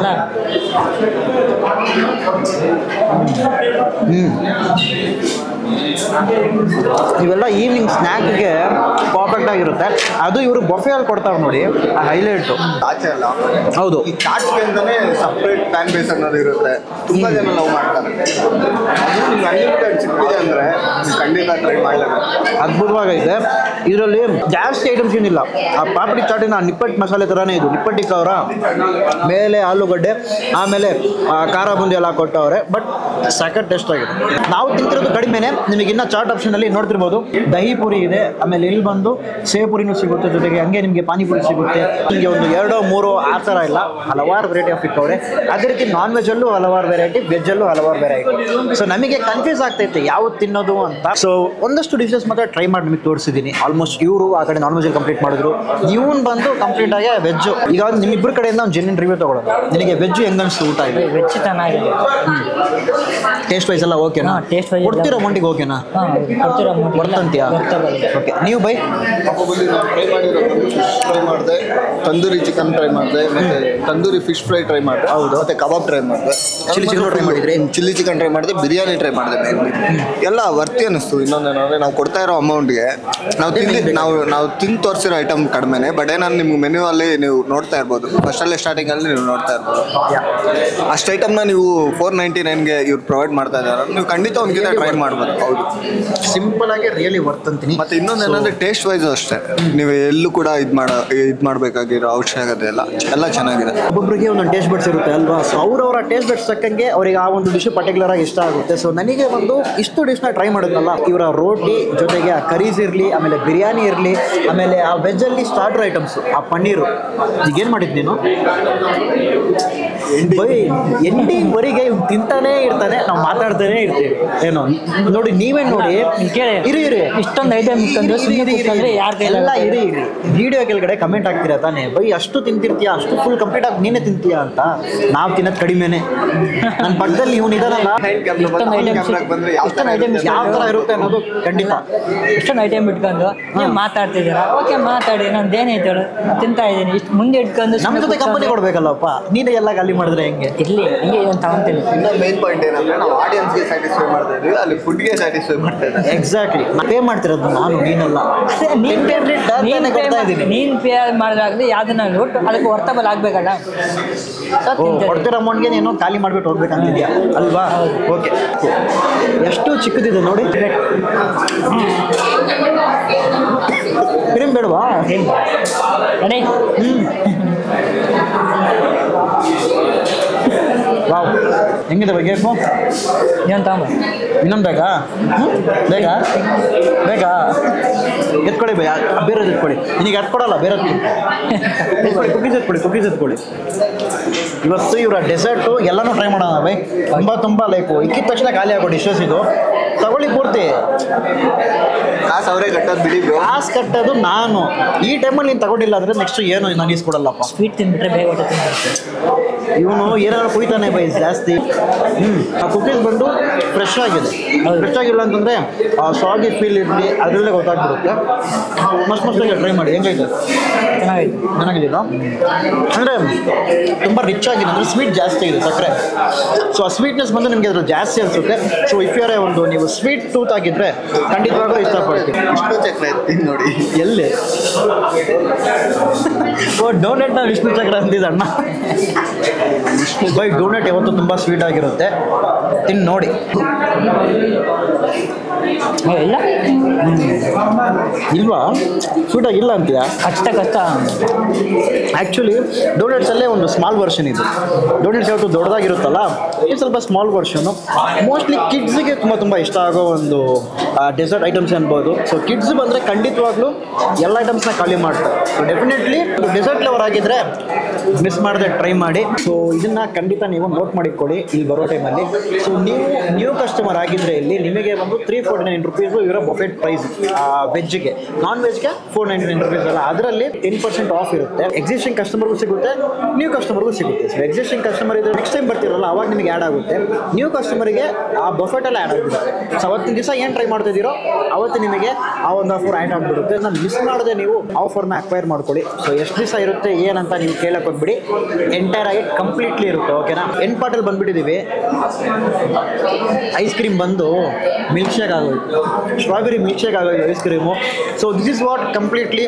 Speaker 1: ಇವೆಲ್ಲ ಈವ್ನಿಂಗ್ ಸ್ನ್ಯಾಕ್ಗೆ ಪರ್ಫೆಕ್ಟ್ ಆಗಿರುತ್ತೆ. ಅದು ಇವರು ಬೊಫೆಯಲ್ಲಿ ಕೊಡ್ತಾರೆ ನೋಡಿ, ಆ ಹೈಲೈಟು.
Speaker 3: ಆಚೆ ಅಲ್ಲ,
Speaker 1: ಹೌದು,
Speaker 3: ಈ ಚಾಟ್ಗೆ ಅಂತಾನೆ ಸಪ್ರೇಟ್ ಫ್ಯಾನ್ ಬೇಸ್ ಅನ್ನೋದು ಇರುತ್ತೆ. ತುಂಬಾ ಜನ ಲವ್ ಮಾಡ್ತಾರೆ. ಅದು ನಿಮ್ಗೆ ಅನ್ಲಿಮಿಟೆಡ್ ಸಿಕ್ಕಿದೆ ಅಂದ್ರೆ ಖಂಡಿತ ಟ್ರೈ ಮಾಡಲೇಬೇಕು.
Speaker 1: ಅದ್ಭುತವಾಗೈತೆ. ಇದರಲ್ಲಿ ಜಾಸ್ತಿ ಐಟಮ್ಸ್ ಏನಿಲ್ಲ. ಆ ಪಾಪಡಿ ಚಾಟಿನ ನಿಪ್ಪಟ್ಟು ಮಸಾಲೆ ಥರನೇ ಇದು. ನಿಪ್ಪಟ್ಟಿಗೆ ಅವರ ಮೇಲೆ ಆಲೂಗಡ್ಡೆ, ಆಮೇಲೆ ಖಾರ ಬುಂದಿ ಎಲ್ಲ ಕೊಟ್ಟವ್ರೆ. ಬಟ್ ಸಖತ್ ಟೇಸ್ಟ್ ಆಗಿದೆ. ನಾವು ತಿಂತಿರೋದು ಕಡಿಮೆನೆ. ನಿಮಗೆ ಇನ್ನ ಚಾಟ್ ಆಪ್ಷನಲ್ಲಿ ನೋಡ್ತಿರ್ಬೋದು, ದಹಿ ಪುರಿ ಇದೆ, ಆಮೇಲೆ ಇಲ್ಲಿ ಬಂದು ಸೇವ್ ಪುರಿನೂ ಸಿಗುತ್ತೆ, ಜೊತೆಗೆ ಹಂಗೆ ನಿಮಗೆ ಪಾನಿಪುರಿ ಸಿಗುತ್ತೆ. ನಿಮಗೆ ಒಂದು 2-3 ಆ ಥರ ಇಲ್ಲ, ಹಲವಾರು ವೆರೈಟಿ ಆಫ್ ಇಕ್ಕವ್ರೆ. ಅದೇ ರೀತಿ ನಾನ್ ವೆಜ್ಜಲ್ಲೂ ಹಲವಾರು ವೆರೈಟಿ, ವೆಜ್ಜಲ್ಲೂ ಹಲವಾರು ವೆರೈಟಿ. ಸೊ ನಮಗೆ ಕನ್ಫ್ಯೂಸ್ ಆಗ್ತೈತೆ ಯಾವ್ದು ತಿನ್ನೋದು ಅಂತ. ಸೊ ಒಂದಷ್ಟು ಡಿಶಸ್ ಮಾತ್ರ ಟ್ರೈ ಮಾಡಿ ನಿಮಗೆ ತೋರಿಸಿದ್ದೀನಿ. ಆಲ್ಮೋಸ್ಟ್ ಇವರು ಆ ಕಡೆ ನಾನ್ ವೆಜ್ ಕಂಪ್ಲೀಟ್ ಮಾಡಿದ್ರು, ಇವನ್ ಬಂದು ಕಂಪ್ಲೀಟ್ ಆಗಿ ವೆಜ್. ಈಗ ನಿಮ್ಮಿಬ್ಬರ ಕಡೆಯಿಂದ ಒಂದು ಜೆನ್ಯೂನ್ ರಿವ್ಯೂ ತಗೊಳ್ಳೋದು. ನಿನಗೆ ವೆಜ್ ಹೆಂಗನ್ಸ್ತು ಊಟ ಇದೆ?
Speaker 2: ವೆಜ್ ಚೆನ್ನಾಗಿದೆ.
Speaker 1: ಟೇಸ್ಟ್ ವೈಸ್ ಎಲ್ಲ ಓಕೆನಾ?
Speaker 2: ಟೇಸ್ಟ್ ವೈಸ್
Speaker 1: ಕೊಡ್ತಿರೋ ಅಮೌಂಟಿಗೆ ಓಕೆನಾ? ಬರ್ತಂತೀಯಾ? ಓಕೆ. ನೀವು ಬೈ
Speaker 3: ಟ್ರೈ ಮಾಡಿರೋದು ಫಿಶ್ ಫ್ರೈ ಮಾಡಿದೆ, ತಂದೂರಿ ಚಿಕನ್ ಟ್ರೈ ಮಾಡಿದೆ, ಮತ್ತೆ ತಂದೂರಿ ಫಿಶ್ ಫ್ರೈ ಟ್ರೈ ಮಾಡಿದೆ.
Speaker 1: ಹೌದು.
Speaker 3: ಮತ್ತೆ ಕಬಾಬ್ ಟ್ರೈ ಮಾಡಿದೆ,
Speaker 1: ಚಿಲ್ಲಿ ಚಿಕನ್ ಟ್ರೈ ಮಾಡಿದ್ರಿ?
Speaker 3: ಚಿಲ್ಲಿ ಚಿಕನ್ ಟ್ರೈ ಮಾಡಿದೆ, ಬಿರಿಯಾನಿ ಟ್ರೈ ಮಾಡಿದೆ. ಎಲ್ಲ ವರ್ತಿ ಅನ್ನಿಸ್ತು. ಇನ್ನೊಂದೇನಂದ್ರೆ ನಾವು ಕೊಡ್ತಾ ಇರೋ ಅಮೌಂಟ್ಗೆ ನಾವು ತಿಂದು ತೋರಿಸಿರೋ ಐಟಮ್ ಕಡಿಮೆನೆ. ಬಟ್ ಏನಂದ್ರೆ ನಿಮ್ಗೆ ಮೆನ್ಯೂ ಅಲ್ಲಿ ನೀವು ನೋಡ್ತಾ ಇರ್ಬೋದು, ಫಸ್ಟಲ್ಲೇ ಸ್ಟಾರ್ಟಿಂಗಲ್ಲಿ ನೀವು ನೋಡ್ತಾ ಇರ್ಬೋದು. ಅಷ್ಟು ಐಟಮ್ನ ನೀವು 499ಗೆ ಇವ್ರು ಪ್ರೊವೈಡ್ ಮಾಡ್ತಾ ಇದ್ದಾರೆ. ನೀವು ಖಂಡಿತ ಒಂದ್ಕಿಂತ ಟ್ರೈ ಮಾಡ್ಬೋದು. ಹೌದು,
Speaker 1: ಸಿಂಪಲ್ ಆಗಿ ರಿಯಲಿ ವರ್ತ್ ಅಂತೀನಿ.
Speaker 3: ಮತ್ತೆ ಇನ್ನೊಂದು ಏನಂದ್ರೆ ಟೇಸ್ಟ್ ವೈಸ್ ಅಷ್ಟೇ, ನೀವು ಎಲ್ಲೂ ಕೂಡ ಇದು ಮಾಡಬೇಕಾಗಿರೋ ಅವಶ್ಯಕತೆ ಎಲ್ಲ ಚೆನ್ನಾಗಿದೆ.
Speaker 1: ಒಬ್ಬೊಬ್ಬರಿಗೆ ಒಂದೊಂದು ಟೇಸ್ಟ್ ಬಡ್ಸ್ ಇರುತ್ತೆ ಅಲ್ವಾ? ಸೊ ಅವರವರ ಟೇಸ್ಟ್ ಬಡ್ಸ್ ತಕ್ಕಂಗೆ ಅವ್ರಿಗೆ ಆ ಒಂದು ಡಿಶ್ ಪರ್ಟಿಕ್ಯುಲರ್ ಆಗಿ ಇಷ್ಟ ಆಗುತ್ತೆ. ಸೊ ನನಗೆ ಒಂದು ಇಷ್ಟು ಡಿಶ್ನ ಟ್ರೈ ಮಾಡೋದಲ್ಲ, ಇವರ ರೋಟಿ ಜೊತೆಗೆ ಆ ಕರೀಸ್ ಇರಲಿ, ಆಮೇಲೆ ಬಿರಿಯಾನಿ ಇರಲಿ, ಆಮೇಲೆ ಆ ವೆಜ್ಜಲ್ಲಿ ಸ್ಟಾರ್ಟರ್ ಐಟಮ್ಸ್, ಆ ಪನ್ನೀರು. ಈಗೇನು ಮಾಡಿದ್ದು ನೀನು? ಎಂಡಿಂಗ್ವರೆಗೆ ಇವ್ನು ತಿಂತಾನೇ ಇರ್ತಾನೆ, ನಾವು ಮಾತಾಡ್ತಾನೆ ಇರ್ತೀವಿ. ಏನೋ ನೋಡಿ, ನೀವೇ ನೋಡಿ, ಇರಿ
Speaker 2: ಇಷ್ಟೊಂದು ಐಟಮ್ ಇಟ್ಕೊಂಡು
Speaker 1: ಎಲ್ಲ ಇರಿ ವಿಡಿಯೋ ಕೆಳಗಡೆ ಕಮೆಂಟ್ ಆಗ್ತೀರಾ ತಾನೆ, ಬೈ ಅಷ್ಟು ತಿಂತಿರ್ತೀಯಾ, ಅಷ್ಟು ಫುಲ್ ಕಂಪ್ಲೀಟ್ ಆಗಿ ನೀನೇ ತಿಂತೀಯಾ ಅಂತ. ನಾವು ತಿನ್ನೋದು ಕಡಿಮೆನೆ. ನನ್ನ ಪಕ್ಕದಲ್ಲಿ ಇವನು ಇದಾನಲ್ಲ, ಯಾವ ಥರ ಇರುತ್ತೆ ಅನ್ನೋದು ಖಂಡಿತ.
Speaker 2: ಇಷ್ಟೊಂದು ಐಟಮ್ ಇಟ್ಕೊಂಡು ನೀವು ಮಾತಾಡ್ತಿದ್ದೀರಾ, ಓಕೆ ಮಾತಾಡಿ, ನಂದೇನೈತೆ ಹೇಳು, ತಿಂತಾ ಇದ್ದೀನಿ. ಇಷ್ಟು ಮುಂದೆ ಇಟ್ಕೊಂಡು
Speaker 1: ನಮ್ಮ ಜೊತೆ ಕಂಪನಿ ಕೊಡ್ಬೇಕಲ್ಲಪ್ಪ, ನೀನೇ ಎಲ್ಲ ಖಾಲಿ ಮಾಡಿದ್ರೆ ಹೆಂಗೆ?
Speaker 2: ಇರ್ಲಿ, ಹಿಂಗೆ ಇದನ್ನು ತಗೊಂತೀನಿ.
Speaker 3: ಇನ್ನೊಂದು ಮೇನ್ ಪಾಯಿಂಟ್ ಏನಂದ್ರೆ ನಾವು ಆಡಿಯನ್ಸ್ಗೆ ಸ್ಯಾಟಿಸ್ಫೈ ಮಾಡ್ತಾ ಇದ್ವಿ, ಅಲ್ಲಿ ಫುಡ್ಗೆ ಸ್ಯಾಟಿಸ್ಫೈ ಮಾಡ್ತಾ ಇದ್ವಿ.
Speaker 1: ಎಕ್ಸಾಕ್ಟ್ಲಿ, ಪೇ ಮಾಡ್ತಿರೋದು ನಾನು, ನೀನಲ್ಲ.
Speaker 2: ನೀನು ಪೇ ಮಾಡಿದಾಗಲಿ ಯಾವ್ದನ್ನ ಒಟ್ಟು ಅದಕ್ಕೆ ವರ್ತಬಲ್ ಆಗಬೇಕಲ್ಲ.
Speaker 1: ಕೊಡ್ತಿರೋ ಅಮೌಂಟ್ಗೆ ನೀನು ಖಾಲಿ ಮಾಡಿಬಿಟ್ಟು ಹೋಗ್ಬೇಕಂತಿದ್ಯಾ ಅಲ್ವಾ? ಓಕೆ, ಎಷ್ಟು ಚಿಕ್ಕದಿದೆ ನೋಡಿ. ಕ್ರೀಮ್ ಬೇಡವಾ?
Speaker 2: ರೆಡಿ?
Speaker 1: ವಾವ್, ಹೆಂಗಿದೆ ಬಗ್ಗೆ
Speaker 2: ಇನ್ನೊಂದು ತಗೊಂಬ.
Speaker 1: ಇನ್ನೊಂದು ಬೇಕಾ ಬೇಕಾ ಬೇಕಾ ಎತ್ಕೊಳ್ಳಿ ಬೈ ಬೇರೆ ಎತ್ಕೊಳ್ಳಿ ನಿನಗೆ ಎತ್ಕೊಡಲ್ಲ ಬೇರೆ ಎತ್ಕೊಳ್ಳಿ ಕುಕೀಸ್ ಎತ್ಕೊಳ್ಳಿ ಇವತ್ತು ಇವರ ಡೆಸರ್ಟು ಎಲ್ಲನೂ ಟ್ರೈ ಮಾಡೋಣ ಬೈ ತುಂಬ ಲೈಕು ಇಕ್ಕಿದ ತಕ್ಷಣ ಖಾಲಿ ಆಗೋ ಡಿಶಸ್ ಇದು ತಗೊಳ್ಳಿ ಪೂರ್ತಿ
Speaker 3: ಕಾಸು ಅವರೇ ಕಟ್ಟೋದು ಬಿಡಿ
Speaker 1: ಕಾಸು ಕಟ್ಟೋದು ನಾನು ಈ ಟೈಮಲ್ಲಿ ನೀನು ತಗೊಂಡಿಲ್ಲ ಅಂದರೆ ನೆಕ್ಸ್ಟ್ ಏನು ನಾನು ಇಸ್ಕೊಡಲ್ಲಪ್ಪ
Speaker 2: ಸ್ವೀಟ್ ತಿಂದ್ಬಿಟ್ರೆ ಬೇಗ ಹೊಟ್ಟೆ ತಿಂದಿರುತ್ತೆ.
Speaker 1: ಇವನು ಏನಾದ್ರು ಕುಯ್ತಾನೆ ಬೈ ಜಾಸ್ತಿ ಆ ಕುಕೀಸ್ ಬಂದು ಫ್ರೆಶ್ ಆಗಿದೆ ಫ್ರೆಶ್ ಆಗಿಲ್ಲ ಅಂತಂದರೆ ಆ ಸಾಗಿ ಫೀಲ್ ಇರಲಿ ಅದರಲ್ಲೇ ಗೊತ್ತಾಗ್ಬಿಡುತ್ತೆ ಮಸ್ತಾಗಿ ಟ್ರೈ ಮಾಡಿ ಹೆಂಗೈತೆ ಚೆನ್ನಾಗಿದ್ದೀರಾ ಅಂದರೆ ತುಂಬ ರಿಚ್ ಆಗಿದೆ ಅಂದರೆ ಸ್ವೀಟ್ ಜಾಸ್ತಿ ಇದೆ ಸಕ್ಕರೆ ಸೊ ಆ ಸ್ವೀಟ್ನೆಸ್ ಬಂದು ನಿಮಗೆ ಅದ್ರ ಜಾಸ್ತಿ ಅನಿಸುತ್ತೆ ಸೊ ಇಫ್ ಯಾರೇ ಒಂದು ನೀವು ಸ್ವೀಟ್ ಟೂತ್ ಆಗಿದ್ರೆ ಖಂಡಿತವಾಗೂ ಇಷ್ಟಪಡ್ತೀನಿ
Speaker 3: ಇಷ್ಟು ಚಕ್ರ ಎತ್ತೀನಿ ನೋಡಿ
Speaker 1: ಎಲ್ಲಿ ಓ ಡೋನೆಟ್ನ ವಿಷ್ಣು ಚಕ್ರ ಅಂತಿದ್ದ ಅಣ್ಣ ಬೈ ಡೋನೆಟ್ ಯಾವತ್ತು ತುಂಬ ಸ್ವೀಟ್ ಆಗಿರುತ್ತೆ ತಿನ್ನು ನೋಡಿ
Speaker 2: ಇಲ್ಲ
Speaker 1: ಇಲ್ವಾ ಸ್ವೀಟ್ ಆಗಿಲ್ಲ ಅಂತೀಯಾ
Speaker 2: ಕಷ್ಟ
Speaker 1: ಆ್ಯಕ್ಚುಲಿ ಡೋನೆಟ್ಸಲ್ಲೇ ಒಂದು ಸ್ಮಾಲ್ ವರ್ಷನ್ ಇದು ಡೋನೆಟ್ಸ್ ಯಾವತ್ತು ದೊಡ್ಡದಾಗಿರುತ್ತಲ್ಲ ಇದು ಸ್ವಲ್ಪ ಸ್ಮಾಲ್ ವರ್ಷನು ಮೋಸ್ಟ್ಲಿ ಕಿಡ್ಸಿಗೆ ತುಂಬ ಇಷ್ಟ ಆಗೋ ಒಂದು ಡೆಸರ್ಟ್ ಐಟಮ್ಸ್ ಅನ್ಬೋದು ಸೊ ಕಿಡ್ಸ್ ಬಂದರೆ ಖಂಡಿತವಾಗ್ಲೂ ಎಲ್ಲ ಐಟಮ್ಸ್ನ ಖಾಲಿ ಮಾಡ್ತಾರೆ ಸೊ ಡೆಫಿನೆಟ್ಲಿ ಡೆಸರ್ಟ್ ಲವರ್ ಆಗಿದ್ದರೆ ಮಿಸ್ ಮಾಡದೆ ಟ್ರೈ ಮಾಡಿ ಸೊ ಇದನ್ನು ಖಂಡಿತ ನೀವು ನೋಟ್ ಮಾಡಿಕೊಳ್ಳಿ ಇಲ್ಲಿ ಬರೋ ಟೈಮಲ್ಲಿ ಸೊ ನೀವು ನ್ಯೂ ಕಸ್ಟಮರ್ ಆಗಿದ್ದರೆ ಇಲ್ಲಿ ನಿಮಗೆ ಒಂದು 349 ರುಪೀಸು ಇವರ ಬಫೆಟ್ ಪ್ರೈಸ್ ವೆಜ್ಗೆ ನಾನ್ ವೆಜ್ಗೆ 499 ರುಪೀಸ್ ಅಲ್ಲ ಅದರಲ್ಲಿ 10% ಆಫ್ ಇರುತ್ತೆ ಎಕ್ಸಿಸ್ಟಿಂಗ್ ಕಸ್ಟಮರ್ಗೂ ಸಿಗುತ್ತೆ ನ್ಯೂ ಕಸ್ಟಮರ್ಗೂ ಸಿಗುತ್ತೆ ಸೊ ಎಕ್ಸಿಸ್ಟಿಂಗ್ ಕಸ್ಟಮರ್ ಇದ್ರೆ ನೆಕ್ಸ್ಟ್ ಟೈಮ್ ಬರ್ತಿರಲ್ಲ ಅವಾಗ ನಿಮಗೆ ಆ್ಯಡ್ ಆಗುತ್ತೆ ನ್ಯೂ ಕಸ್ಟಮರಿಗೆ ಆ ಬಫೆಟಲ್ಲಿ ಆ್ಯಡ್ ಆಗಿಬಿಡುತ್ತೆ ಸೊ ಅವತ್ತಿನ ದಿವಸ ಏನು ಟ್ರೈ ಮಾಡ್ತಿದ್ದೀರೋ ಅವತ್ತು ನಿಮಗೆ ಆ ಒಂದು ಆಫರ್ ಆ್ಯಡ್ ಆಗಿಬಿಡುತ್ತೆ ನಾನು ಮಿಸ್ ಮಾಡದೆ ನೀವು ಆಫರ್ನ ಅಕ್ವೈರ್ ಮಾಡ್ಕೊಳ್ಳಿ ಸೊ ಎಷ್ಟು ದಿವಸ ಇರುತ್ತೆ ಏನಂತ ನೀವು ಕೇಳಕ್ಕೆ ಹೋಗ್ಬಿಡಿ ಎಂಟೈರ್ ಆಗಿ ಕಂಪ್ಲೀಟ್ಲಿ ಇರುತ್ತೆ ಓಕೆನಾ ಎಂಟು ಪಾಟಲ್ಲಿ ಬಂದುಬಿಟ್ಟಿದ್ದೀವಿ ಐಸ್ ಕ್ರೀಮ್ ಬಂದು ಮಿಲ್ಕ್ ಶೇಕ್ ಆಗೋಯ್ತು ಸ್ಟ್ರಾಬೆರಿ ಮಿಲ್ಕ್ ಶೇಕ್ ಆಗೋಯ್ತು ice cream so this is what completely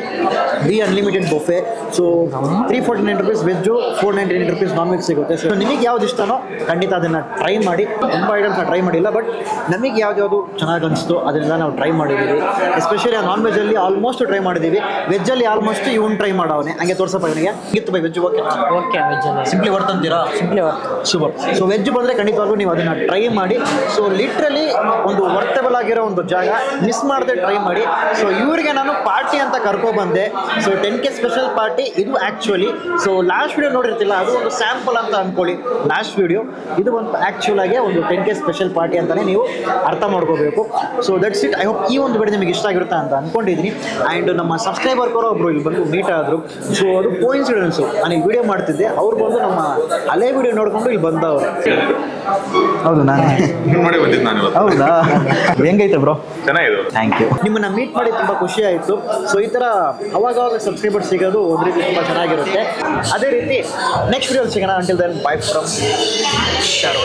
Speaker 1: the unlimited buffet so 349 rupees veg 499 rupees non veg ಸಿಗುತ್ತೆ ಸೊ ನಿಮಗೆ ಯಾವ್ದು ಇಷ್ಟನೋ ಖಂಡಿತ ಅದನ್ನು ಟ್ರೈ ಮಾಡಿ ತುಂಬ ಐಟಮ್ಸ್ನ ಟ್ರೈ ಮಾಡಿಲ್ಲ ಬಟ್ ನಮಗೆ ಯಾವ್ದು ಚೆನ್ನಾಗಿ ಅನಿಸ್ತು ಅದರಿಂದ ನಾವು ಟ್ರೈ ಮಾಡಿದ್ದೀವಿ ಎಸ್ಪೆಷಲಿ ಆ ನಾನ್ ವೆಜ್ಜಲ್ಲಿ ಆಲ್ಮೋಸ್ಟ್ ಟ್ರೈ ಮಾಡಿದ್ದೀವಿ ವೆಜ್ಜಲ್ಲಿ ಆಲ್ಮೋಸ್ಟ್ ಇವನು ಟ್ರೈ ಮಾಡವನೆ ಹಂಗೆ ತೋರ್ಸಪ್ಪ ನನಗೆ ಇತ್ತು ಬೈ ವೆಜ್ ಓಕೆ
Speaker 2: ವೆಜ್ಜಲ್ಲಿ
Speaker 1: ಸಿಂಪ್ಲಿ ವರ್ತ್ ಅಂತೀರಾ
Speaker 2: simply worth
Speaker 1: super so veg ಬಂದರೆ ಖಂಡಿತವಾಗ್ಲೂ ನೀವು ಅದನ್ನು ಟ್ರೈ ಮಾಡಿ ಸೊ ಲಿಟ್ರಲಿ ಒಂದು ವರ್ತೆಬಲ್ ಆಗಿರೋ ಒಂದು ಜಾಗ ಮಿಸ್ ಮಾಡದೆ ಟ್ರೈ ಮಾಡಿ ಸೊ ಇವರಿಗೆ ನಾನು ಪಾರ್ಟಿ ಅಂತ ಕರ್ಕೊಬಂದೆ ಸೊ 10K ಸ್ಪೆಷಲ್ ಪಾರ್ಟಿ ಇದು ಆ್ಯಕ್ಚುಲಿ ಸೊ ಲಾಸ್ಟ್ ವಿಡಿಯೋ ನೋಡಿರ್ತಿಲ್ಲ ಅದು ಒಂದು ಸ್ಯಾಂಪಲ್ ಅಂತ ಅಂದ್ಕೊಳ್ಳಿ ಲಾಸ್ಟ್ ವಿಡಿಯೋ ಇದು ಒಂದು ಆ್ಯಕ್ಚುಲ್ ಆಗಿ ಒಂದು 10K ಸ್ಪೆಷಲ್ ಪಾರ್ಟಿ ಅಂತಲೇ ನೀವು ಅರ್ಥ ಮಾಡ್ಕೋಬೇಕು so that's it I hope ಈ ಒಂದು ವಿಡಿಯೋ ನಿಮಗೆ ಇಷ್ಟ ಆಗಿರುತ್ತೆ ಅಂತ ಅಂದ್ಕೊಂಡಿದ್ದೀನಿ ಆ್ಯಂಡ್ ನಮ್ಮ ಸಬ್ಸ್ಕ್ರೈಬರ್ ಕೂಡ ಒಬ್ಬರು ಇಲ್ಲಿ ಬಂದು ಮೀಟ್ ಆದರು ಸೊ ಅದು ಕೋಇನ್ಸಿಡೆನ್ಸು ನಾನು ಈ ವಿಡಿಯೋ ಮಾಡ್ತಿದ್ದೆ ಅವ್ರು ಬಂದು ನಮ್ಮ ಹಳೆ ವಿಡಿಯೋ ನೋಡಿಕೊಂಡು ಇಲ್ಲಿ ಬಂದವರು ಹೌದು ನಾನು
Speaker 4: ಮಾಡಿ ಬಂದಿದ್ದು ನಾನು ಇವತ್ತು.
Speaker 1: ಹೌದಾ ಹೆಂಗೈತೆ ಬ್ರೋ
Speaker 4: ಚೆನ್ನಾಗಿದೆ.
Speaker 1: ಥ್ಯಾಂಕ್ ಯು ನಿಮ್ಮನ್ನ ಮೀಟ್ ಮಾಡಿ ತುಂಬ ಖುಷಿ ಆಯಿತು ಸೊ ಈ ಥರ ಅವಾಗವಾಗ ಸಬ್ಸ್ಕ್ರೈಬರ್ ಸಿಗೋದು ಒಂದು ರೀತಿ ತುಂಬ ಚೆನ್ನಾಗಿರುತ್ತೆ ಅದೇ ರೀತಿ ನೆಕ್ಸ್ಟ್ ವಿಡಿಯೋ ಸಿಗೋಣ ಅಂಟಿಲ್ ದೆನ್ ಬೈ ಫ್ರಮ್ ಶಾರೋ.